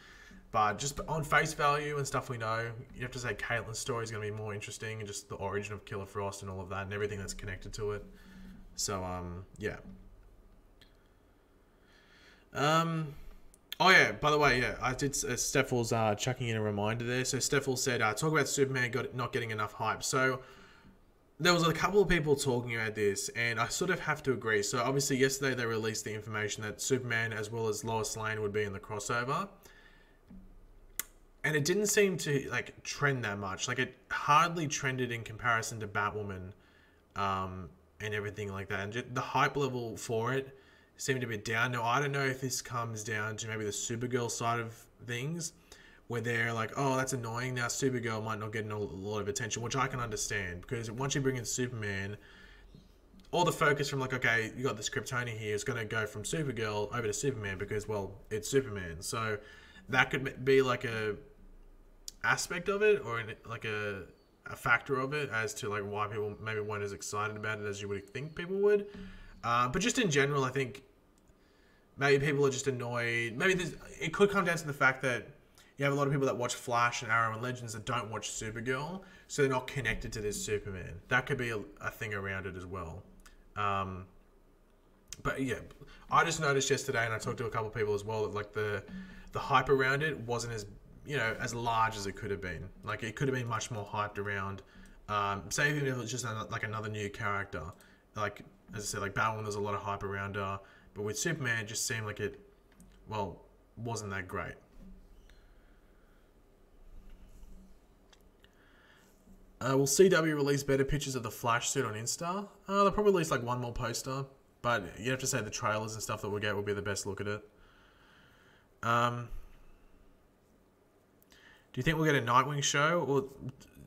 But just on face value and stuff we know, you have to say Caitlyn's story is going to be more interesting, and just the origin of Killer Frost and all of that and everything that's connected to it. So, yeah. Oh, yeah, by the way, yeah, I did, Steffels chucking in a reminder there. So Steffels said, talk about Superman not getting enough hype. So there was a couple of people talking about this, and I sort of have to agree. So obviously yesterday they released the information that Superman as well as Lois Lane would be in the crossover, and it didn't seem to like trend that much. Like, it hardly trended in comparison to Batwoman and everything like that, and just the hype level for it seemed a bit down. Now, I don't know if this comes down to maybe the Supergirl side of things, where they're like, oh, that's annoying. Now Supergirl might not get a lot of attention, which I can understand, because once you bring in Superman, all the focus from like, okay, you got this Kryptonian here, is going to go from Supergirl over to Superman, because, well, it's Superman. So that could be like a aspect of it, or like a factor of it, as to like why people maybe weren't as excited about it as you would think people would. But just in general, I think maybe people are just annoyed. Maybe it could come down to the fact that you have a lot of people that watch Flash and Arrow and Legends that don't watch Supergirl, so they're not connected to this Superman. That could be a thing around it as well. But yeah, I just noticed yesterday, and I talked to a couple of people as well, that like the hype around it wasn't as large as it could have been. Like, it could have been much more hyped around. Say even if it was just like another new character. Like, as I said, like Batwoman, there's a lot of hype around her, but with Superman, it just seemed like it, well, wasn't that great. Will CW release better pictures of the Flash suit on Insta? They'll probably release like one more poster, but you have to say the trailers and stuff that we'll get will be the best look at it. Do you think we'll get a Nightwing show? Well,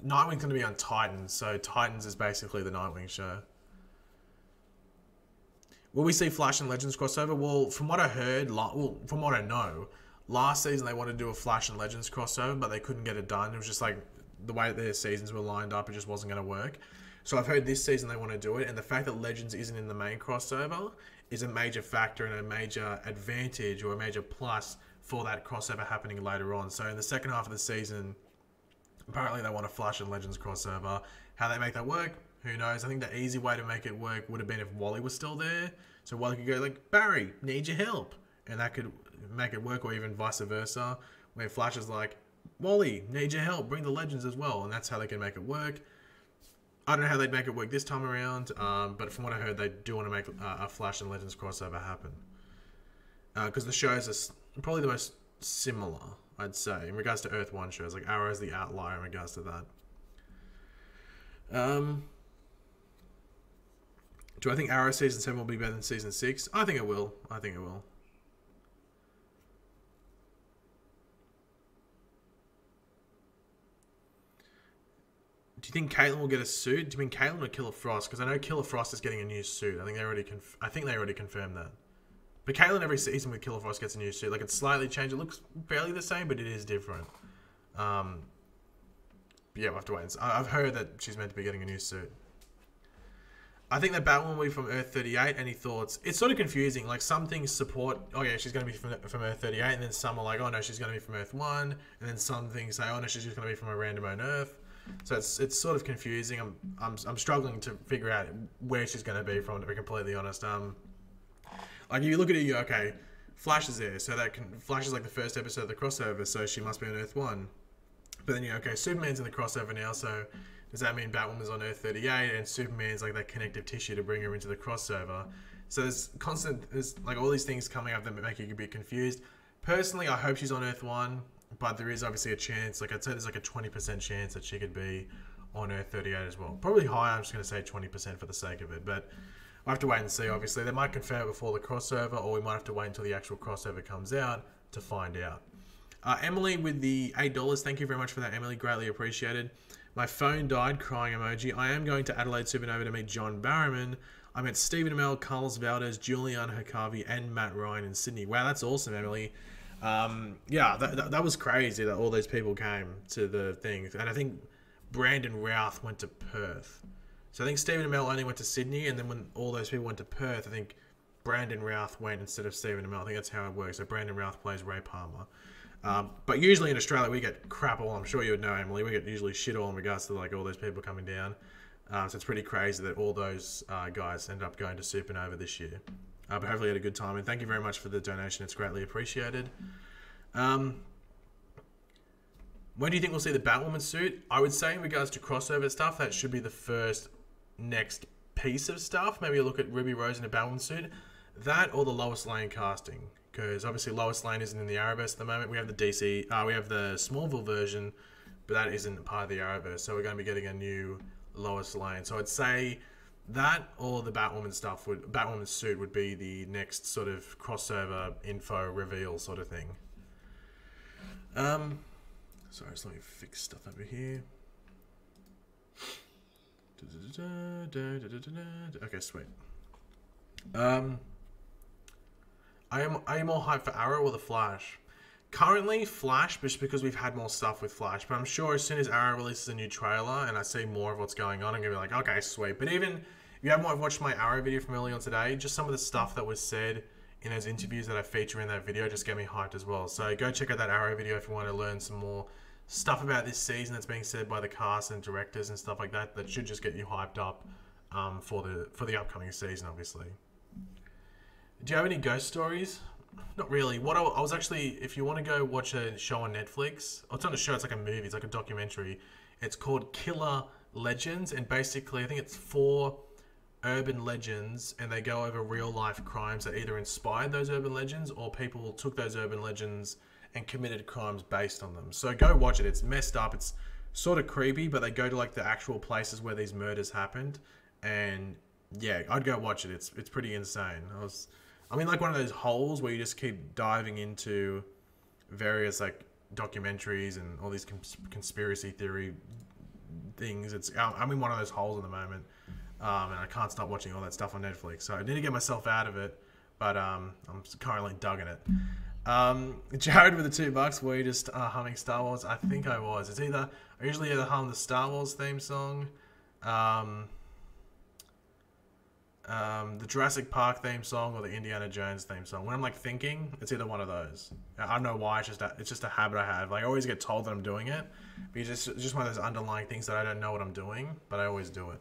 Nightwing's going to be on Titans, so Titans is basically the Nightwing show. Will we see Flash and Legends crossover? Well, from what I heard, from what I know, last season they wanted to do a Flash and Legends crossover, but they couldn't get it done. It was just like, the way that their seasons were lined up, it just wasn't going to work. So I've heard this season they want to do it, and the fact that Legends isn't in the main crossover is a major factor and a major advantage, or a major plus for that crossover happening later on. So in the second half of the season, apparently they want a Flash and Legends crossover. How they make that work, Who knows? I think the easy way to make it work would have been if Wally was still there. So Wally could go like, Barry, need your help. And that could make it work, or even vice versa, where Flash is like, Wally, need your help, bring the Legends as well. And that's how they can make it work. I don't know how they'd make it work this time around, but from what I heard, they do want to make a Flash and Legends crossover happen. Because the shows are probably the most similar, I'd say, in regards to Earth 1 shows. Like, Arrow's the outlier in regards to that. Do I think Arrow Season 7 will be better than Season 6? I think it will. I think it will. Do you think Caitlin will get a suit? Do you mean Caitlin or Killer Frost? Because I know Killer Frost is getting a new suit. I think they already confirmed that. But Caitlin every season with Killer Frost gets a new suit. Like, it's slightly changed. It looks barely the same, but it is different. Yeah, we'll have to wait. I've heard that she's meant to be getting a new suit. I think that Batwoman will be from Earth 38. Any thoughts? It's sort of confusing. Like, some things support, oh yeah, she's going to be from Earth 38, and then some are like, oh no, she's going to be from Earth 1, and then some things say, oh no, she's just going to be from a random on Earth. So it's sort of confusing. I'm struggling to figure out where she's going to be from, to be completely honest. Like, you look at it, you go, okay, Flash is there, so Flash is like the first episode of the crossover, so she must be on Earth 1. But then you go, okay, Superman's in the crossover now, so does that mean Batwoman's on Earth 38 and Superman's like that connective tissue to bring her into the crossover? So there's like all these things coming up that make you a bit confused. Personally, I hope she's on Earth 1, but there is obviously a chance, like I'd say there's like a 20% chance that she could be on Earth 38 as well. Probably higher, I'm just going to say 20% for the sake of it, but I'll have to wait and see, obviously. They might confirm it before the crossover, or we might have to wait until the actual crossover comes out to find out. Emily with the $8, thank you very much for that, Emily, greatly appreciated. My phone died, crying emoji. I am going to Adelaide Supernova to meet John Barrowman. I met Stephen Amell, Carlos Valdez, Julian Hakavi, and Matt Ryan in Sydney. Wow, that's awesome, Emily. Yeah, that was crazy that all those people came to the thing. And I think Brandon Routh went to Perth. So I think Stephen Amell only went to Sydney, and then when all those people went to Perth, I think Brandon Routh went instead of Stephen Amell. I think that's how it works. So Brandon Routh plays Ray Palmer. But usually in Australia, we get crap all. I'm sure you would know, Emily. We get usually shit all in regards to like all those people coming down. So it's pretty crazy that all those guys end up going to Supernova this year. But hopefully you had a good time. And thank you very much for the donation. It's greatly appreciated. When do you think we'll see the Batwoman suit? I would say in regards to crossover stuff, that should be the first next piece of stuff. Maybe a look at Ruby Rose in a Batwoman suit. That or the Lois Lane casting. Because obviously Lois Lane isn't in the Arrowverse at the moment. We have the DC, we have the Smallville version, but that isn't part of the Arrowverse. So we're going to be getting a new Lois Lane. So I'd say that or the Batwoman stuff Batwoman suit would be the next sort of crossover info reveal sort of thing. Sorry, just let me fix stuff over here. Okay, sweet. Are you more hyped for Arrow or the Flash? Currently, Flash, just because we've had more stuff with Flash. But I'm sure as soon as Arrow releases a new trailer and I see more of what's going on, I'm going to be like, okay, sweet. But even if you haven't watched my Arrow video from earlier on today, just some of the stuff that was said in those interviews that I feature in that video just get me hyped as well. So go check out that Arrow video if you want to learn some more stuff about this season that's being said by the cast and directors and stuff like that. That should just get you hyped up for the upcoming season, obviously. Do you have any ghost stories? Not really. What I was actually, if you want to go watch a show on Netflix, it's not a show, it's like a movie, it's like a documentary. It's called Killer Legends, and basically I think it's 4 urban legends, and they go over real life crimes that either inspired those urban legends or people took those urban legends and committed crimes based on them. So go watch it. It's messed up. It's sort of creepy, but they go to like the actual places where these murders happened, and yeah, I'd go watch it. It's pretty insane. I'm in like one of those holes where you just keep diving into various like documentaries and all these conspiracy theory things. I'm in one of those holes at the moment, and I can't stop watching all that stuff on Netflix. So I need to get myself out of it, but I'm currently dugging it. Jared with the $2, were you just humming Star Wars? I think I was. It's I usually either hum the Star Wars theme song, the Jurassic Park theme song, or the Indiana Jones theme song. When I'm like thinking, it's either one of those. I don't know why. It's just a habit I have. Like, I always get told that I'm doing it, but it's just one of those underlying things that I don't know what I'm doing, but I always do it.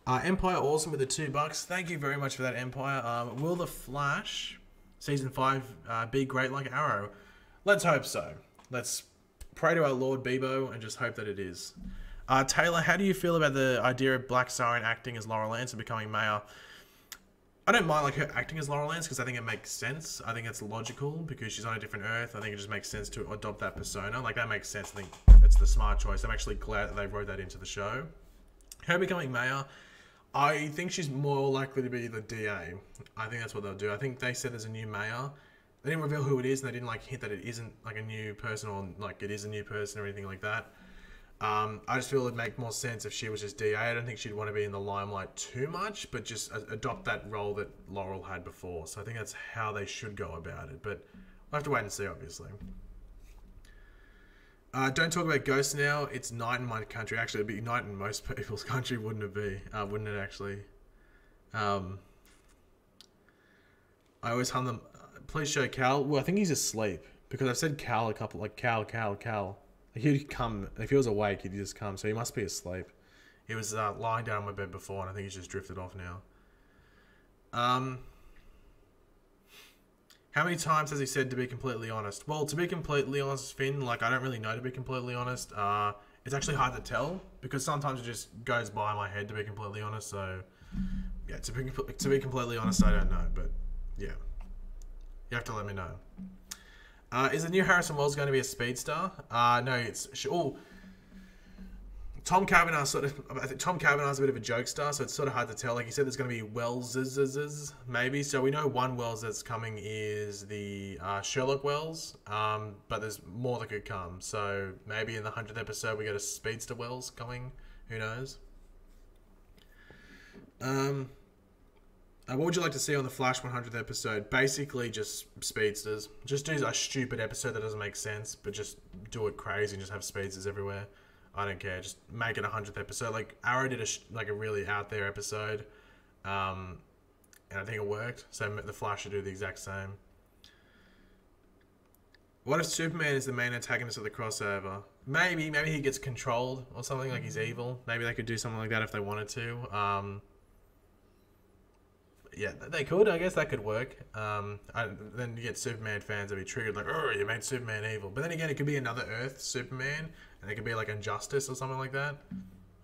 Empire Awesome with the $2. Thank you very much for that, Empire. Will The Flash season 5 be great like Arrow? Let's hope so. Let's pray to our Lord Bebo and just hope that it is. Taylor, how do you feel about the idea of Black Siren acting as Laurel Lance and becoming mayor? I don't mind like her acting as Laurel Lance because I think it makes sense. I think it's logical because she's on a different Earth. I think it just makes sense to adopt that persona. Like, that makes sense. I think it's the smart choice. I'm actually glad that they wrote that into the show. Her becoming mayor, I think she's more likely to be the DA. I think that's what they'll do. I think they said there's a new mayor. They didn't reveal who it is, and they didn't like hint that it isn't like a new person or like it is a new person or anything like that. I just feel it'd make more sense if she was just DA. I don't think she'd want to be in the limelight too much, but just adopt that role that Laurel had before. So I think that's how they should go about it. But we'll have to wait and see, obviously. Don't talk about ghosts now. It's night in my country. Actually, it'd be night in most people's country, wouldn't it be? Wouldn't it actually? I always hum them. Please show Cal. Well, I think he's asleep because I've said Cal a couple, like Cal. He'd come if he was awake. He'd just come. So he must be asleep. He was lying down on my bed before, and I think he's just drifted off now. How many times has he said to be completely honest? Well, to be completely honest, Finn, like I don't really know, to be completely honest. It's actually hard to tell because sometimes it just goes by my head, to be completely honest. So yeah, to be completely honest, I don't know, but yeah, you have to let me know. Is the new Harrison Wells going to be a speedster? No, it's Tom Cavanagh I think Tom Cavanagh's a bit of a jokester, so it's sort of hard to tell. Like he said, there's going to be Wells maybe. So we know one Wells that's coming is the Sherlock Wells, but there's more that could come. So maybe in the 100th episode we get a speedster Wells coming. Who knows? What would you like to see on the Flash 100th episode? Basically, just speedsters. Just do a stupid episode that doesn't make sense, but just do it crazy and just have speedsters everywhere. I don't care. Just make it a 100th episode. Like Arrow did a really out there episode, and I think it worked. So the Flash should do the exact same. What if Superman is the main antagonist of the crossover? Maybe he gets controlled or something, like he's evil. Maybe they could do something like that if they wanted to. Yeah, they could. I guess that could work. Then you get Superman fans that be triggered, like, oh, you made Superman evil. But then again, it could be another Earth Superman, and it could be like Injustice or something like that.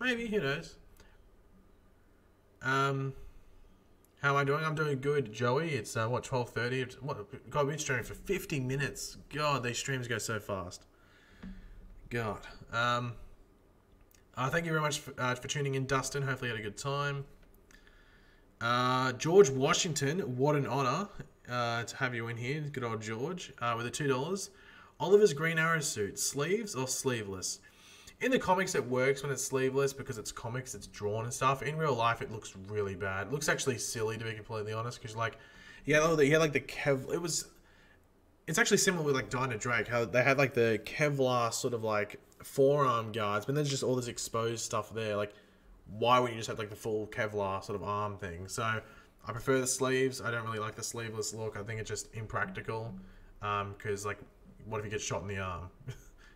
Maybe, who knows? How am I doing? I'm doing good, Joey. It's, 12:30? God, we've been streaming for 50 minutes. God, these streams go so fast. God. Thank you very much for tuning in, Dustin. Hopefully you had a good time. George Washington, what an honor to have you in here. Good old George. With the $2. Oliver's Green Arrow suit, sleeves or sleeveless? In the comics, it works when it's sleeveless because it's comics, it's drawn and stuff. In real life, it looks really bad. It looks actually silly, to be completely honest, because like, he had like the it's actually similar with like Dinah Drake, how they had like the Kevlar sort of like forearm guards, but there's just all this exposed stuff there. Like, why wouldn't you just have like the full Kevlar sort of arm thing? So I prefer the sleeves. I don't really like the sleeveless look. I think it's just impractical. Because like, what if you get shot in the arm?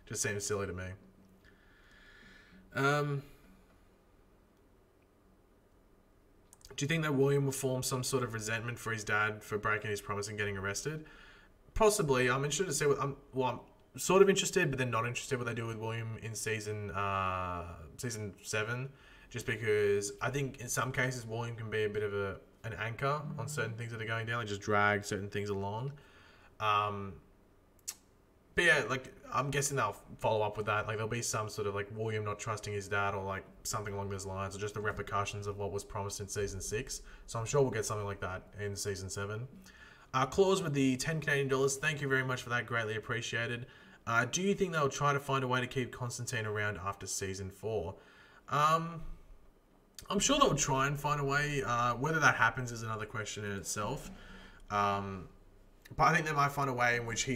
Just seems silly to me. Do you think that William will form some sort of resentment for his dad for breaking his promise and getting arrested? Possibly. I'm interested to see what I'm sort of interested, but then not interested what they do with William in season 7. Just because I think in some cases William can be a bit of an anchor on certain things that are going down, like just drag certain things along. But yeah, like I'm guessing they'll follow up with that. Like there'll be some sort of like William not trusting his dad or like something along those lines, or just the repercussions of what was promised in season 6. So I'm sure we'll get something like that in season 7. Claus with the $10 Canadian. Thank you very much for that. Greatly appreciated. Do you think they'll try to find a way to keep Constantine around after season 4? I'm sure they'll try and find a way. Whether that happens is another question in itself. But I think they might find a way in which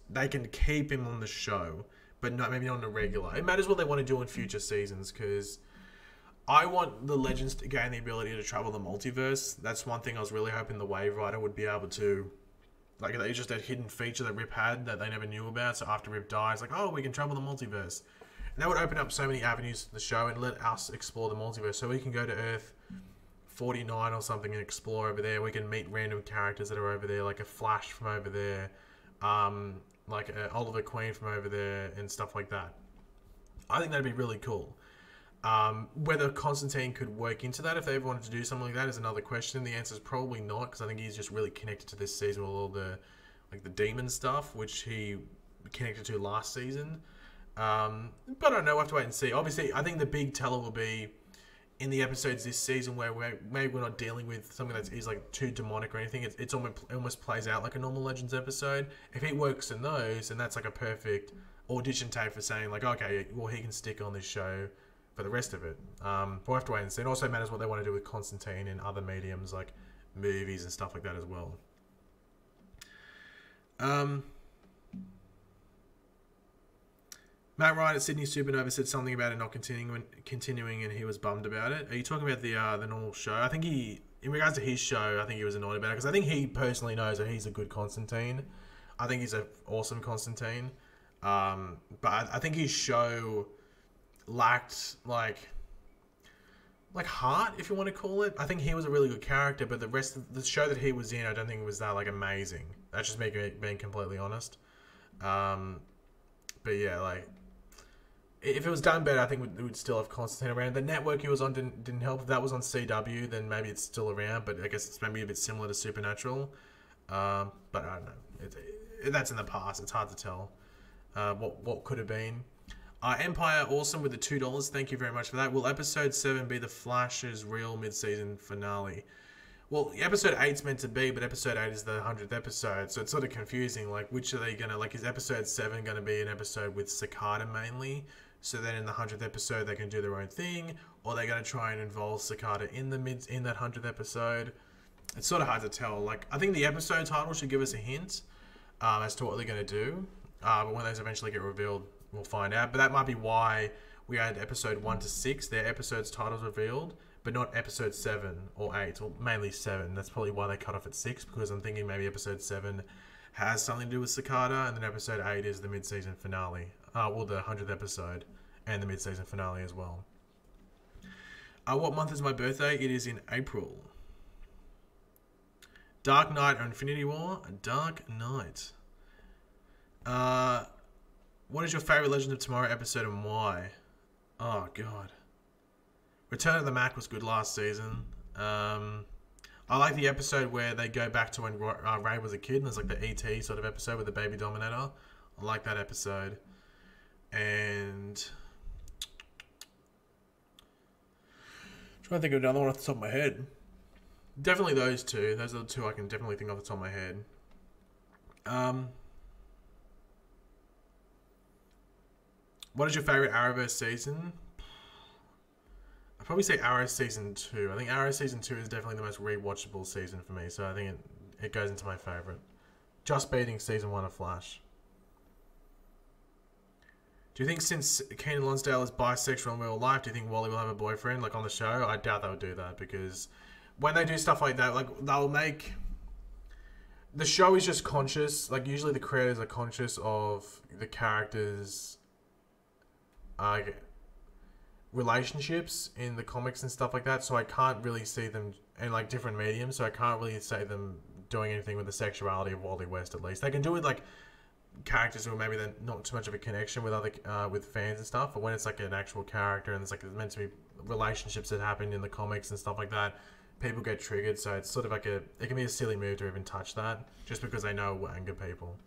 they can keep him on the show, but maybe not on the regular. It matters what they want to do in future seasons, because I want the Legends to gain the ability to travel the multiverse. That's one thing I was really hoping the Wave Rider would be able to. Like, it's just that hidden feature that Rip had that they never knew about. So after Rip dies, like, oh, we can travel the multiverse. And that would open up so many avenues to the show and let us explore the multiverse. So we can go to Earth 49 or something and explore over there. We can meet random characters that are over there, like a Flash from over there, like a Oliver Queen from over there, and stuff like that. I think that'd be really cool. Whether Constantine could work into that if they ever wanted to do something like that is another question. The answer is probably not, because I think he's just really connected to this season with all the demon stuff, which he connected to last season. But I don't know. We'll have to wait and see. Obviously, I think the big teller will be in the episodes this season where maybe we're not dealing with something that is like too demonic or anything. It almost plays out like a normal Legends episode. If he works in those, then that's like a perfect audition tape for saying like, okay, well, he can stick on this show for the rest of it. We'll have to wait and see. It also matters what they want to do with Constantine and other mediums like movies and stuff like that as well. Matt Ryan at Sydney Supernova said something about it not continuing, and he was bummed about it. Are you talking about the normal show? I think in regards to his show, I think he was annoyed about it because I think he personally knows that he's a good Constantine. I think he's an awesome Constantine. But I think his show lacked like heart, if you want to call it. I think he was a really good character, but the rest of the show that he was in, I don't think it was that like amazing. That's just me being completely honest. But yeah, like if it was done better, I think it would still have Constantine around. The network he was on didn't help. If that was on CW, then maybe it's still around, but I guess it's maybe a bit similar to Supernatural. But I don't know. That's in the past. It's hard to tell what could have been. Empire Awesome with the $2. Thank you very much for that. Will episode 7 be the Flash's real mid-season finale? Well, episode 8's meant to be, but episode 8 is the 100th episode, so it's sort of confusing. Like, which are they going to... Like, is episode 7 going to be an episode with Cicada mainly? So then in the 100th episode, they can do their own thing? Or are they going to try and involve Cicada in that 100th episode? It's sort of hard to tell. Like, I think the episode title should give us a hint as to what they're going to do. But when those eventually get revealed, we'll find out. But that might be why we had episode 1 to 6, their episodes titles revealed, but not episode 7 or 8, or mainly 7. That's probably why they cut off at 6, because I'm thinking maybe episode 7 has something to do with Cicada, and then episode 8 is the mid-season finale. Well, the 100th episode, and the mid-season finale as well. What month is my birthday? It is in April. Dark Knight or Infinity War? Dark Knight. What is your favourite Legend of Tomorrow episode and why? Oh, God. Return of the Mac was good last season. I like the episode where they go back to when Ray was a kid, and there's like the E.T. sort of episode with the baby Dominator. I like that episode. And... I'm trying to think of another one off the top of my head. Definitely those two. Those are the two I can definitely think off the top of my head. What is your favourite Arrowverse season? I'd probably say Arrow Season 2. I think Arrow Season 2 is definitely the most rewatchable season for me, so I think it goes into my favourite. Just beating Season 1 of Flash. Do you think since Keenan Lonsdale is bisexual in real life, do you think Wally will have a boyfriend, like on the show? I doubt they would do that, because when they do stuff like that, like they'll make... The show is just conscious, like usually the creators are conscious of the characters... relationships in the comics and stuff like that, so I can't really see them in like different mediums, so I can't really say them doing anything with the sexuality of Wally West. At least they can do it with like characters who maybe they're not too much of a connection with other with fans and stuff, but when it's like an actual character and it's like meant to be relationships that happen in the comics and stuff like that, people get triggered. So it's sort of like it can be a silly move to even touch that just because they know it will anger people.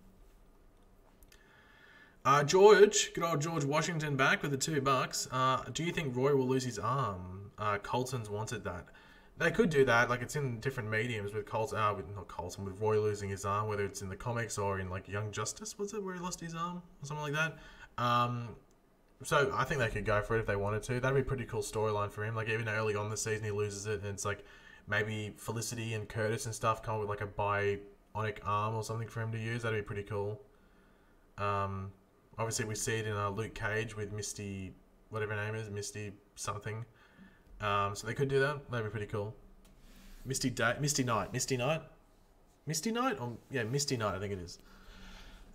George, good old George Washington back with the $2. Do you think Roy will lose his arm? Colton's wanted that. They could do that, like it's in different mediums with Colton, with Roy losing his arm, whether it's in the comics or in like Young Justice, was it, where he lost his arm? Or something like that. So I think they could go for it if they wanted to. That'd be a pretty cool storyline for him. Like even early on the season he loses it and it's like maybe Felicity and Curtis and stuff come up with like a bionic arm or something for him to use. That'd be pretty cool. Obviously, we see it in Luke Cage with Misty, whatever her name is, Misty something. So they could do that. That'd be pretty cool. Misty Knight. Misty Knight? Yeah, Misty Knight, I think it is.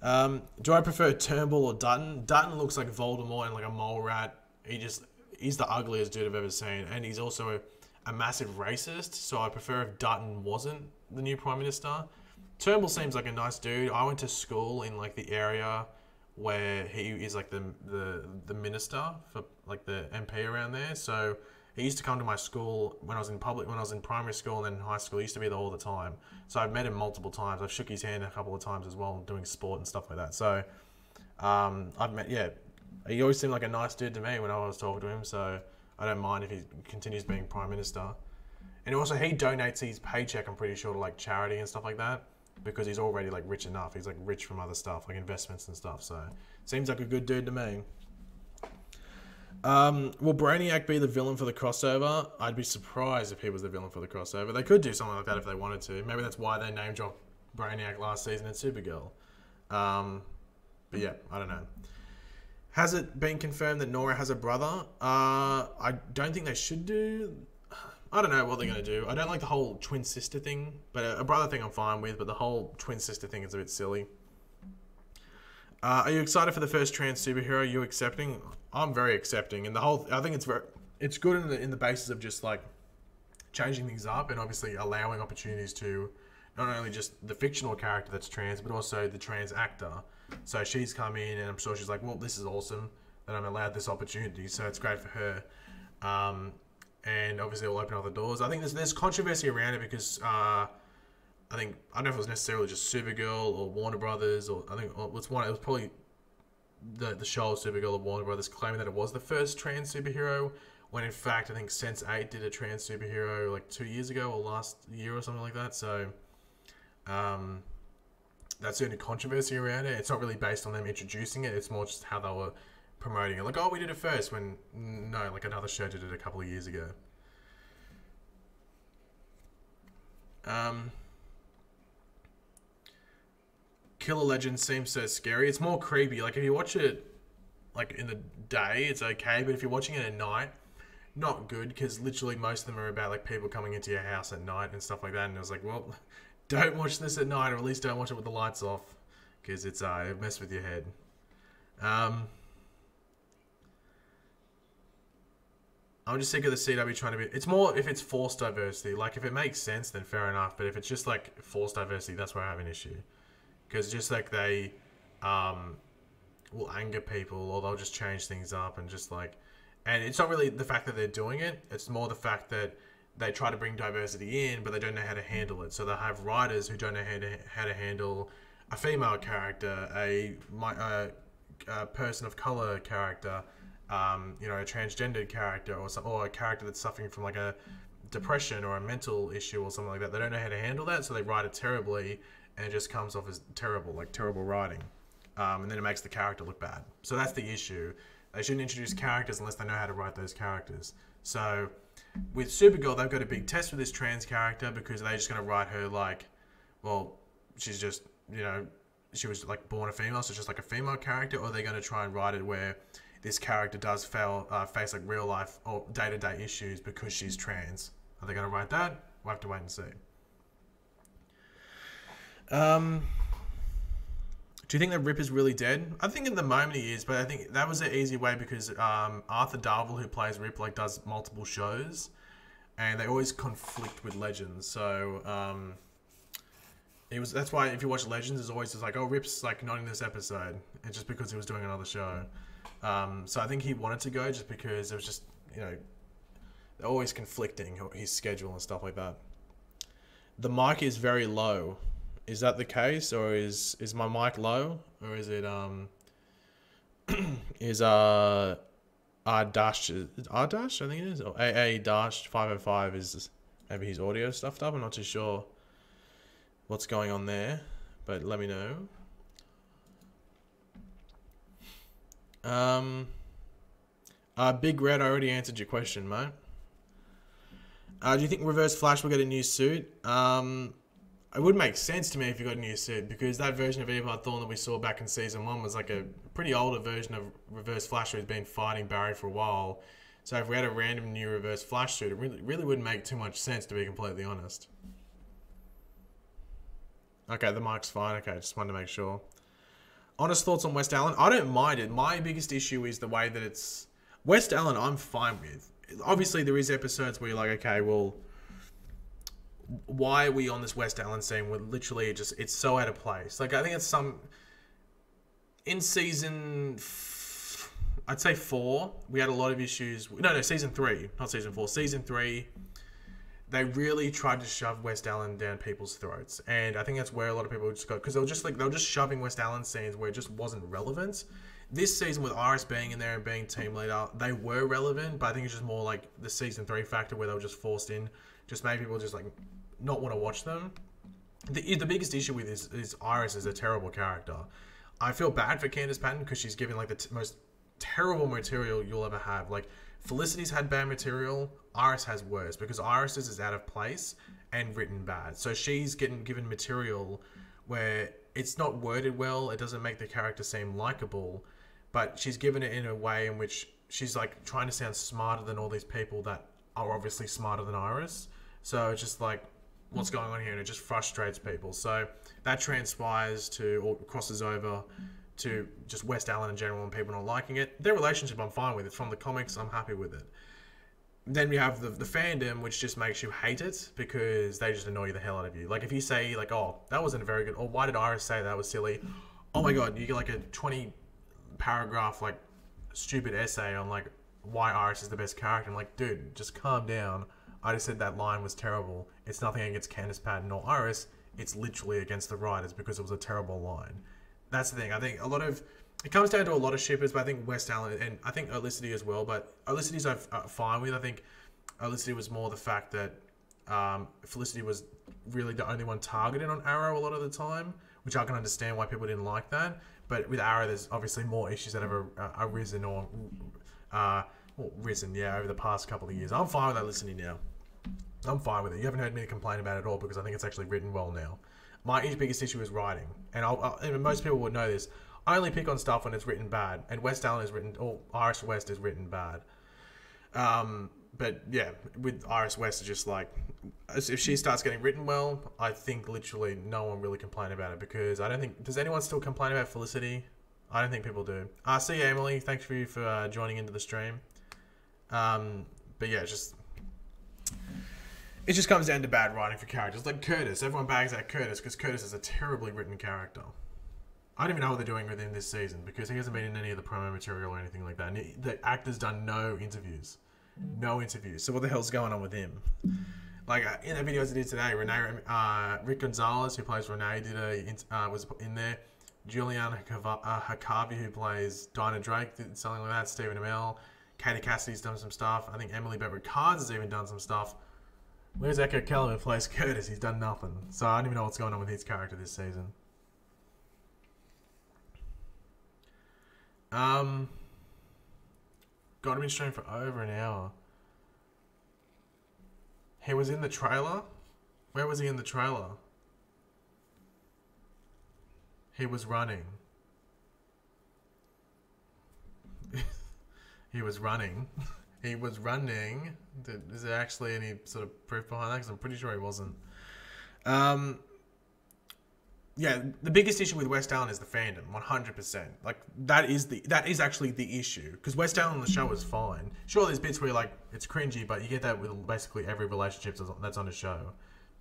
Do I prefer Turnbull or Dutton? Dutton looks like Voldemort and like a mole rat. He's the ugliest dude I've ever seen. And he's also a massive racist, so I prefer if Dutton wasn't the new Prime Minister. Turnbull seems like a nice dude. I went to school in like the area where he is like the minister for like the MP around there. So he used to come to my school when I was in primary school and then high school. He used to be there all the time. So I've met him multiple times. I've shook his hand a couple of times as well, doing sport and stuff like that. So he always seemed like a nice dude to me when I was talking to him. So I don't mind if he continues being Prime Minister. And also he donates his paycheck, I'm pretty sure, to like charity and stuff like that, because he's already like rich enough. He's like rich from other stuff, like investments and stuff. So seems like a good dude to me. Will Brainiac be the villain for the crossover? I'd be surprised if he was the villain for the crossover. They could do something like that if they wanted to. Maybe that's why they name dropped Brainiac last season in Supergirl. But yeah, I don't know. Has it been confirmed that Nora has a brother? I don't think they should do. I don't know what they're going to do. I don't like the whole twin sister thing, but a brother thing I'm fine with, but the whole twin sister thing is a bit silly. Are you excited for the first trans superhero? Are you accepting? I'm very accepting, and I think it's good in the basis of just like changing things up and obviously allowing opportunities to not only just the fictional character that's trans, but also the trans actor. So she's come in, and I'm sure she's like, well, this is awesome that I'm allowed this opportunity, so it's great for her. And obviously it will open other doors. I think there's controversy around it because I don't know if it was necessarily just Supergirl or Warner Brothers, or I think it was probably the show Supergirl or Warner Brothers claiming that it was the first trans superhero, when in fact I think Sense8 did a trans superhero like 2 years ago or last year or something like that. So that's the only controversy around it. It's not really based on them introducing it. It's more just how they were promoting it. Like, oh, we did it first, when no, like another show did it a couple of years ago. Killer Legends seems so scary. It's more creepy. Like, if you watch it like in the day, it's okay, but if you're watching it at night, not good, because literally most of them are about like people coming into your house at night and stuff like that. And I was like, well, don't watch this at night, or at least don't watch it with the lights off, because it's it mess with your head. I'm just sick of the CW trying to be. It's more if it's forced diversity. Like, if it makes sense, then fair enough. But if it's just like forced diversity, that's where I have an issue. Because just like they will anger people, or they'll just change things up and just like. And it's not really the fact that they're doing it. It's more the fact that they try to bring diversity in, but they don't know how to handle it. So they'll have writers who don't know how to handle a female character, a person of color character, a transgendered character, or a character that's suffering from like a depression or a mental issue or something like that. They don't know how to handle that, so they write it terribly, and it just comes off as terrible writing. And then it makes the character look bad. So that's the issue. They shouldn't introduce characters unless they know how to write those characters. So with Supergirl, they've got a big test with this trans character, because they're just going to write her like, well, she's just, she was like born a female, so it's just like a female character, or they're going to try and write it where this character does face like real life or day-to-day issues because she's trans. Are they going to write that? We'll have to wait and see. Do you think that Rip is really dead? I think at the moment he is, but I think that was an easy way, because Arthur Darvill, who plays Rip, like does multiple shows, and they always conflict with Legends. So that's why if you watch Legends, it's always just like, oh, Rip's like not in this episode, and just because he was doing another show. So I think he wanted to go just because it was just, they're always conflicting, his schedule and stuff like that. The mic is very low. Is that the case, or is my mic low, or is it is R dash I think it is, or AA dash 505 is maybe his audio stuffed up. I'm not too sure what's going on there, but let me know. Big Red, I already answered your question, mate. Do you think Reverse Flash will get a new suit? It would make sense to me if you got a new suit, because that version of Eobard Thawne that we saw back in Season 1 was like a pretty older version of Reverse Flash, who's been fighting Barry for a while. So if we had a random new Reverse Flash suit, it really wouldn't make too much sense, to be completely honest. Okay, the mic's fine. Okay, just wanted to make sure. Honest thoughts on West Allen? I don't mind it. My biggest issue is the way that it's... West Allen I'm fine with. obviously there is episodes where you're like, okay, well, why are we on this West Allen scene where literally it's so out of place? Like, I think it's in I'd say 4, we had a lot of issues. No, season 3, not season 4. Season 3, they really tried to shove West Allen down people's throats, and I think that's where a lot of people just got, because they were just shoving West Allen scenes where it just wasn't relevant. This season, with Iris being in there and being team leader, they were relevant, but I think it's just more like the season 3 factor where they were just forced in, just made people just like not want to watch them. The biggest issue with this is Iris is a terrible character. I feel bad for Candice Patton because she's given like the most terrible material you'll ever have. Like, Felicity's had bad material, Iris has worse, because Iris's is out of place and written bad. So she's getting given material where it's not worded well, it doesn't make the character seem likable, but she's given it in a way in which she's like trying to sound smarter than all these people that are obviously smarter than Iris. So it's just like, what's going on here? And it just frustrates people. So that transpires to, or crosses over to just West Allen in general and people not liking it. Their relationship, I'm fine with. It's from the comics, I'm happy with it. Then we have the fandom, which just makes you hate it because they just annoy the hell out of you. Like, if you say, like, oh, that wasn't very good, or why did Iris say that was silly? Oh my god, you get like a 20 paragraph, like, stupid essay on, like, why Iris is the best character. I'm like, dude, just calm down. I just said that line was terrible. It's nothing against Candice Patton or Iris. It's literally against the writers because it was a terrible line. That's the thing. I think it comes down to a lot of shippers, but I think West Allen, and I think Olicity as well, but Olicity's I'm fine with. I think Olicity was more the fact that Felicity was really the only one targeted on Arrow a lot of the time, which I can understand why people didn't like that. But with Arrow, there's obviously more issues that have arisen or risen, over the past couple of years. I'm fine with that listening now. I'm fine with it. You haven't heard me complain about it at all because I think it's actually written well now. My biggest issue is writing, and and most people would know this. I only pick on stuff when it's written bad, and West Allen is written, or Iris West is written bad. But yeah, with Iris West, it's just like, if she starts getting written well, I think literally no one really complain about it, because I don't think, does anyone still complain about Felicity? I don't think people do. See you, Emily. Thanks for joining into the stream. But yeah, it just comes down to bad writing for characters. Like Curtis. Everyone bags at Curtis because Curtis is a terribly written character. I don't even know what they're doing with him this season because he hasn't been in any of the promo material or anything like that. And the actor's done no interviews. No interviews. So what the hell's going on with him? Like, in the videos I did today, Rick Gonzalez, who plays Renee, was in there. Juliana Hakavi, who plays Dinah Drake, did something like that. Stephen Amell. Katie Cassidy's done some stuff. I think Emily Beverett Cards has even done some stuff. Where's Echo Kellum, who plays Curtis? He's done nothing. So I don't even know what's going on with his character this season. God, I've been streaming for over an hour. He was in the trailer? Where was he in the trailer? He was running. He was running. He was running. Is there actually any sort of proof behind that? Because I'm pretty sure he wasn't. Yeah, the biggest issue with West Allen is the fandom, 100%. Like, that is actually the issue. Because West Allen on the show is fine. Sure, there's bits where you're like, it's cringy, but you get that with basically every relationship that's on the show.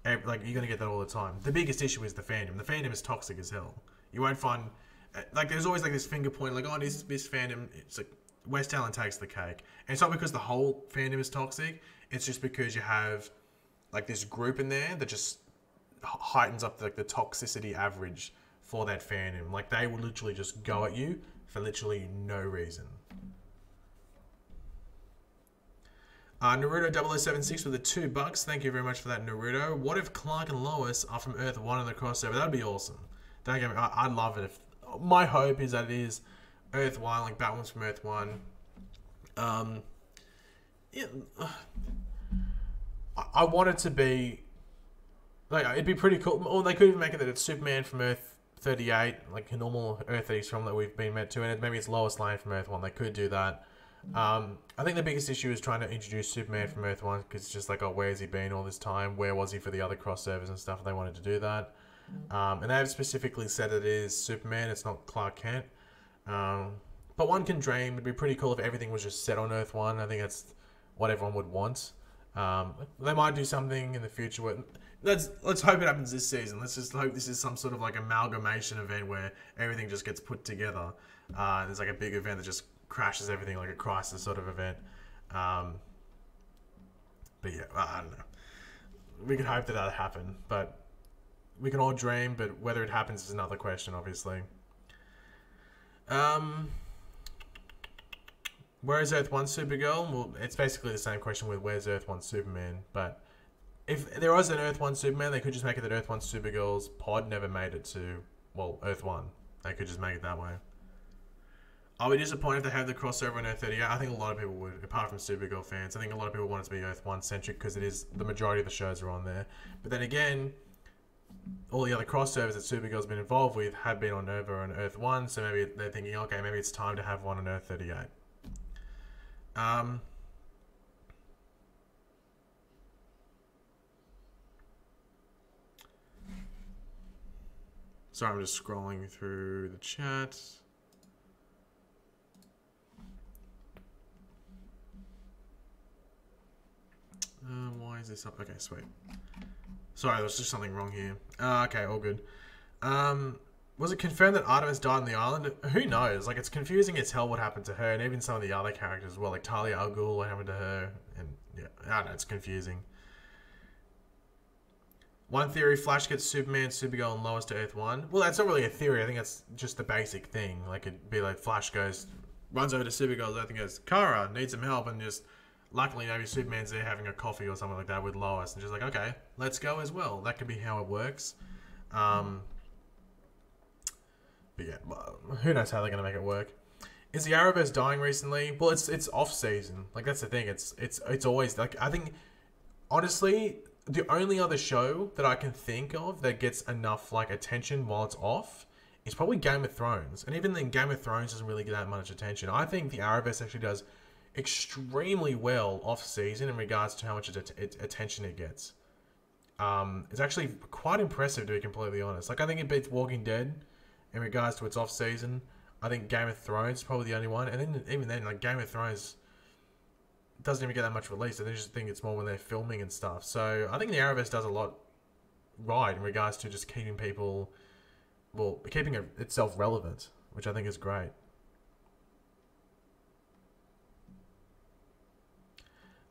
Like, you're going to get that all the time. The biggest issue is the fandom. The fandom is toxic as hell. You won't find... Like, there's always like this finger point, like, oh, this fandom... It's like, West Allen takes the cake. And it's not because the whole fandom is toxic. It's just because you have, like, this group in there that just heightens up the toxicity average for that fandom. Like, they will literally just go at you for literally no reason. Naruto 0076 with the $2. Thank you very much for that, Naruto. What if Clark and Lois are from Earth 1 in the crossover? That'd be awesome. Don't get me, I'd love it. If my hope is that it is Earth 1, like Batman's from Earth 1. Yeah, I want it to be... Like, it'd be pretty cool. Or they could even make it that it's Superman from Earth 38, like a normal Earth that he's from that we've been met to, and maybe it's Lois Lane from Earth 1. They could do that. I think the biggest issue is trying to introduce Superman from Earth 1, because it's just like, oh, where's he been all this time? Where was he for the other crossovers and stuff? They wanted to do that. And they have specifically said it is Superman, it's not Clark Kent. But one can dream. It'd be pretty cool if everything was just set on Earth 1. I think that's what everyone would want. They might do something in the future where let's hope it happens this season. Let's just hope this is some sort of like amalgamation event where everything just gets put together. There's like a big event that just crashes everything, like a crisis sort of event. But yeah, I don't know. We can hope that happen, but we can all dream. But whether it happens is another question, obviously. Where is Earth 1 Supergirl? Well, it's basically the same question with where's Earth 1 Superman. But if there was an Earth 1 Superman, they could just make it that Earth 1 Supergirl's pod never made it to, well, Earth 1. They could just make it that way. I'll be disappointed if they have the crossover on Earth 38. I think a lot of people would, apart from Supergirl fans. I think a lot of people want it to be Earth 1 centric because it is the majority of the shows are on there. But then again, all the other crossovers that Supergirl's been involved with have been on Earth 1. So maybe they're thinking, okay, maybe it's time to have one on Earth 38. Sorry, I'm just scrolling through the chat. Why is this up? Okay, sweet. Sorry, there's just something wrong here. Okay, all good. Was it confirmed that Artemis died on the island? Who knows? Like, it's confusing as hell what happened to her, and even some of the other characters as well, like Talia al Ghul, what happened to her, and yeah, I don't know, it's confusing. One theory, Flash gets Superman, Supergirl, and Lois to Earth 1. Well, that's not really a theory, I think that's just the basic thing. Like, it'd be like Flash runs over to Supergirl's Earth and goes, Kara, need some help, and just, luckily maybe Superman's there having a coffee or something like that with Lois, and just like, okay, let's go as well. That could be how it works. But yeah, who knows how they're going to make it work. Is the Arrowverse dying recently? Well, it's off season. Like, that's the thing. It's always, like, I think, honestly, the only other show that I can think of that gets enough, like, attention while it's off is probably Game of Thrones. And even then, Game of Thrones doesn't really get that much attention. I think the Arrowverse actually does extremely well off season in regards to how much attention it gets. It's actually quite impressive, to be completely honest. Like, I think it beats Walking Dead in regards to its off season. I think Game of Thrones is probably the only one, and then even then, like, Game of Thrones doesn't even get that much release. I just think it's more when they're filming and stuff. So I think the Arrowverse does a lot right in regards to just keeping people, well, keeping itself relevant, which I think is great.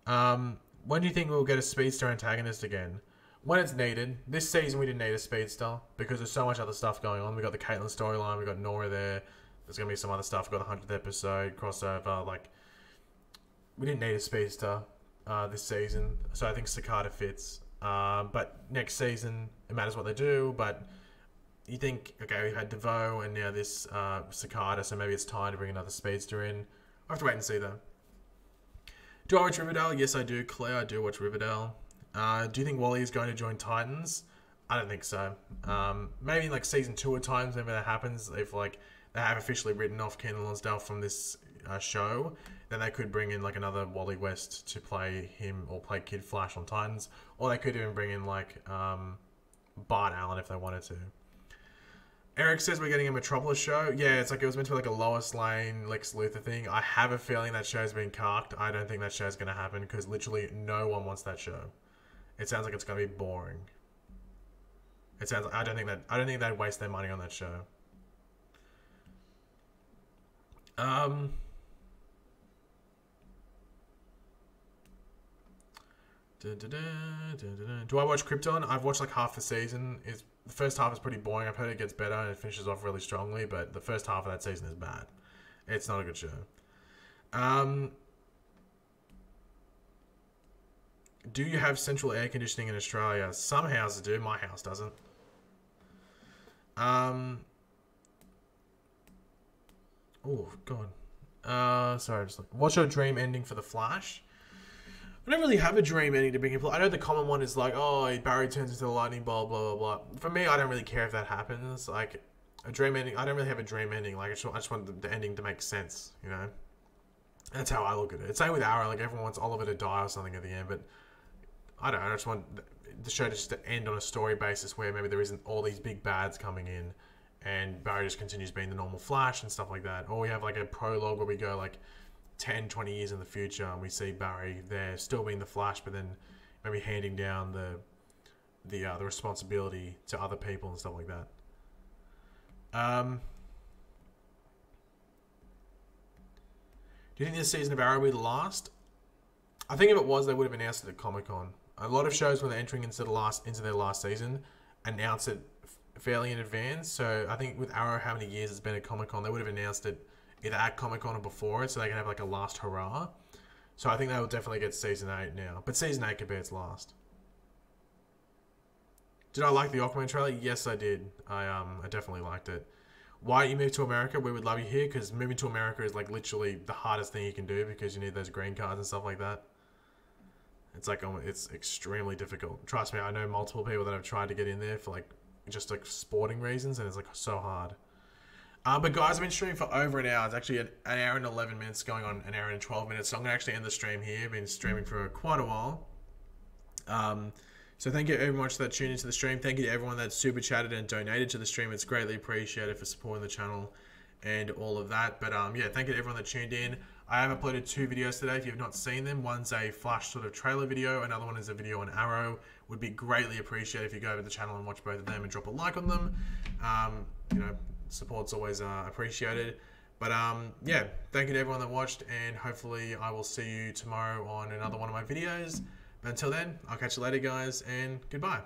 When do you think we'll get a speedster antagonist again? When it's needed. This season we didn't need a speedster because there's so much other stuff going on. We got the Caitlyn storyline, we got Nora there. There's gonna be some other stuff. We got the 100th episode crossover. Like, we didn't need a speedster this season, so I think Cicada fits. But next season it matters what they do. But you think, okay, we had DeVoe and now this Cicada, so maybe it's time to bring another speedster in. I have to wait and see though. Do I watch Riverdale? Yes, I do. Claire, I do watch Riverdale. Do you think Wally is going to join Titans? I don't think so. Maybe in like season 2 at times, maybe that happens. If like they have officially written off Kenan Lonsdale from this show, then they could bring in like another Wally West to play him or play Kid Flash on Titans, or they could even bring in like Bart Allen if they wanted to. Eric says we're getting a Metropolis show. Yeah, it's like it was meant to be like a Lois Lane, Lex Luthor thing. I have a feeling that show's been carked. I don't think that show's going to happen because literally no one wants that show. It sounds like it's going to be boring. It sounds like I don't think they'd waste their money on that show. Do I watch Krypton? I've watched like half the season. The first half is pretty boring. I've heard it gets better and it finishes off really strongly, but the first half of that season is bad. It's not a good show. Do you have central air conditioning in Australia? Some houses do. My house doesn't. Oh, God. Sorry, just like, what's your dream ending for The Flash? I don't really have a dream ending to bring in. I know the common one is like, oh, Barry turns into a lightning bolt, blah, blah, blah. For me, I don't really care if that happens. Like, a dream ending, I don't really have a dream ending. Like, I just want the ending to make sense, you know? That's how I look at it. It's same with Arrow. Like, everyone wants Oliver to die or something at the end, but I don't know. I just want the show just to end on a story basis where maybe there isn't all these big bads coming in and Barry just continues being the normal Flash and stuff like that. Or we have, like, a prologue where we go, like, 10, 20 years in the future, and we see Barry there still being the Flash, but then maybe handing down the responsibility to other people and stuff like that. Do you think this season of Arrow will be the last? I think if it was, they would have announced it at Comic-Con. A lot of shows, when they're entering into their last season, announce it fairly in advance. So I think with Arrow, how many years it's been at Comic-Con, they would have announced it either at Comic-Con or before it, so they can have like a last hurrah. So I think they will definitely get season 8 now. But season 8 could be its last. Did I like the Aquaman trailer? Yes, I did. I definitely liked it. Why don't you move to America? We would love you here, because moving to America is like literally the hardest thing you can do, because you need those green cards and stuff like that. It's like, it's extremely difficult. Trust me, I know multiple people that have tried to get in there for like just like sporting reasons, and it's like so hard. But guys, I've been streaming for over an hour. It's actually an hour and 11 minutes, going on an hour and 12 minutes. So I'm going to actually end the stream here. I've been streaming for quite a while. So thank you very much that tuned into the stream. Thank you to everyone that super chatted and donated to the stream. It's greatly appreciated for supporting the channel and all of that. But yeah, thank you to everyone that tuned in. I have uploaded 2 videos today if you have not seen them. One's a Flash sort of trailer video. Another one is a video on Arrow. Would be greatly appreciated if you go over to the channel and watch both of them and drop a like on them. You know, support's always appreciated. But yeah, thank you to everyone that watched, and hopefully I will see you tomorrow on another one of my videos. But until then, I'll catch you later, guys, and goodbye.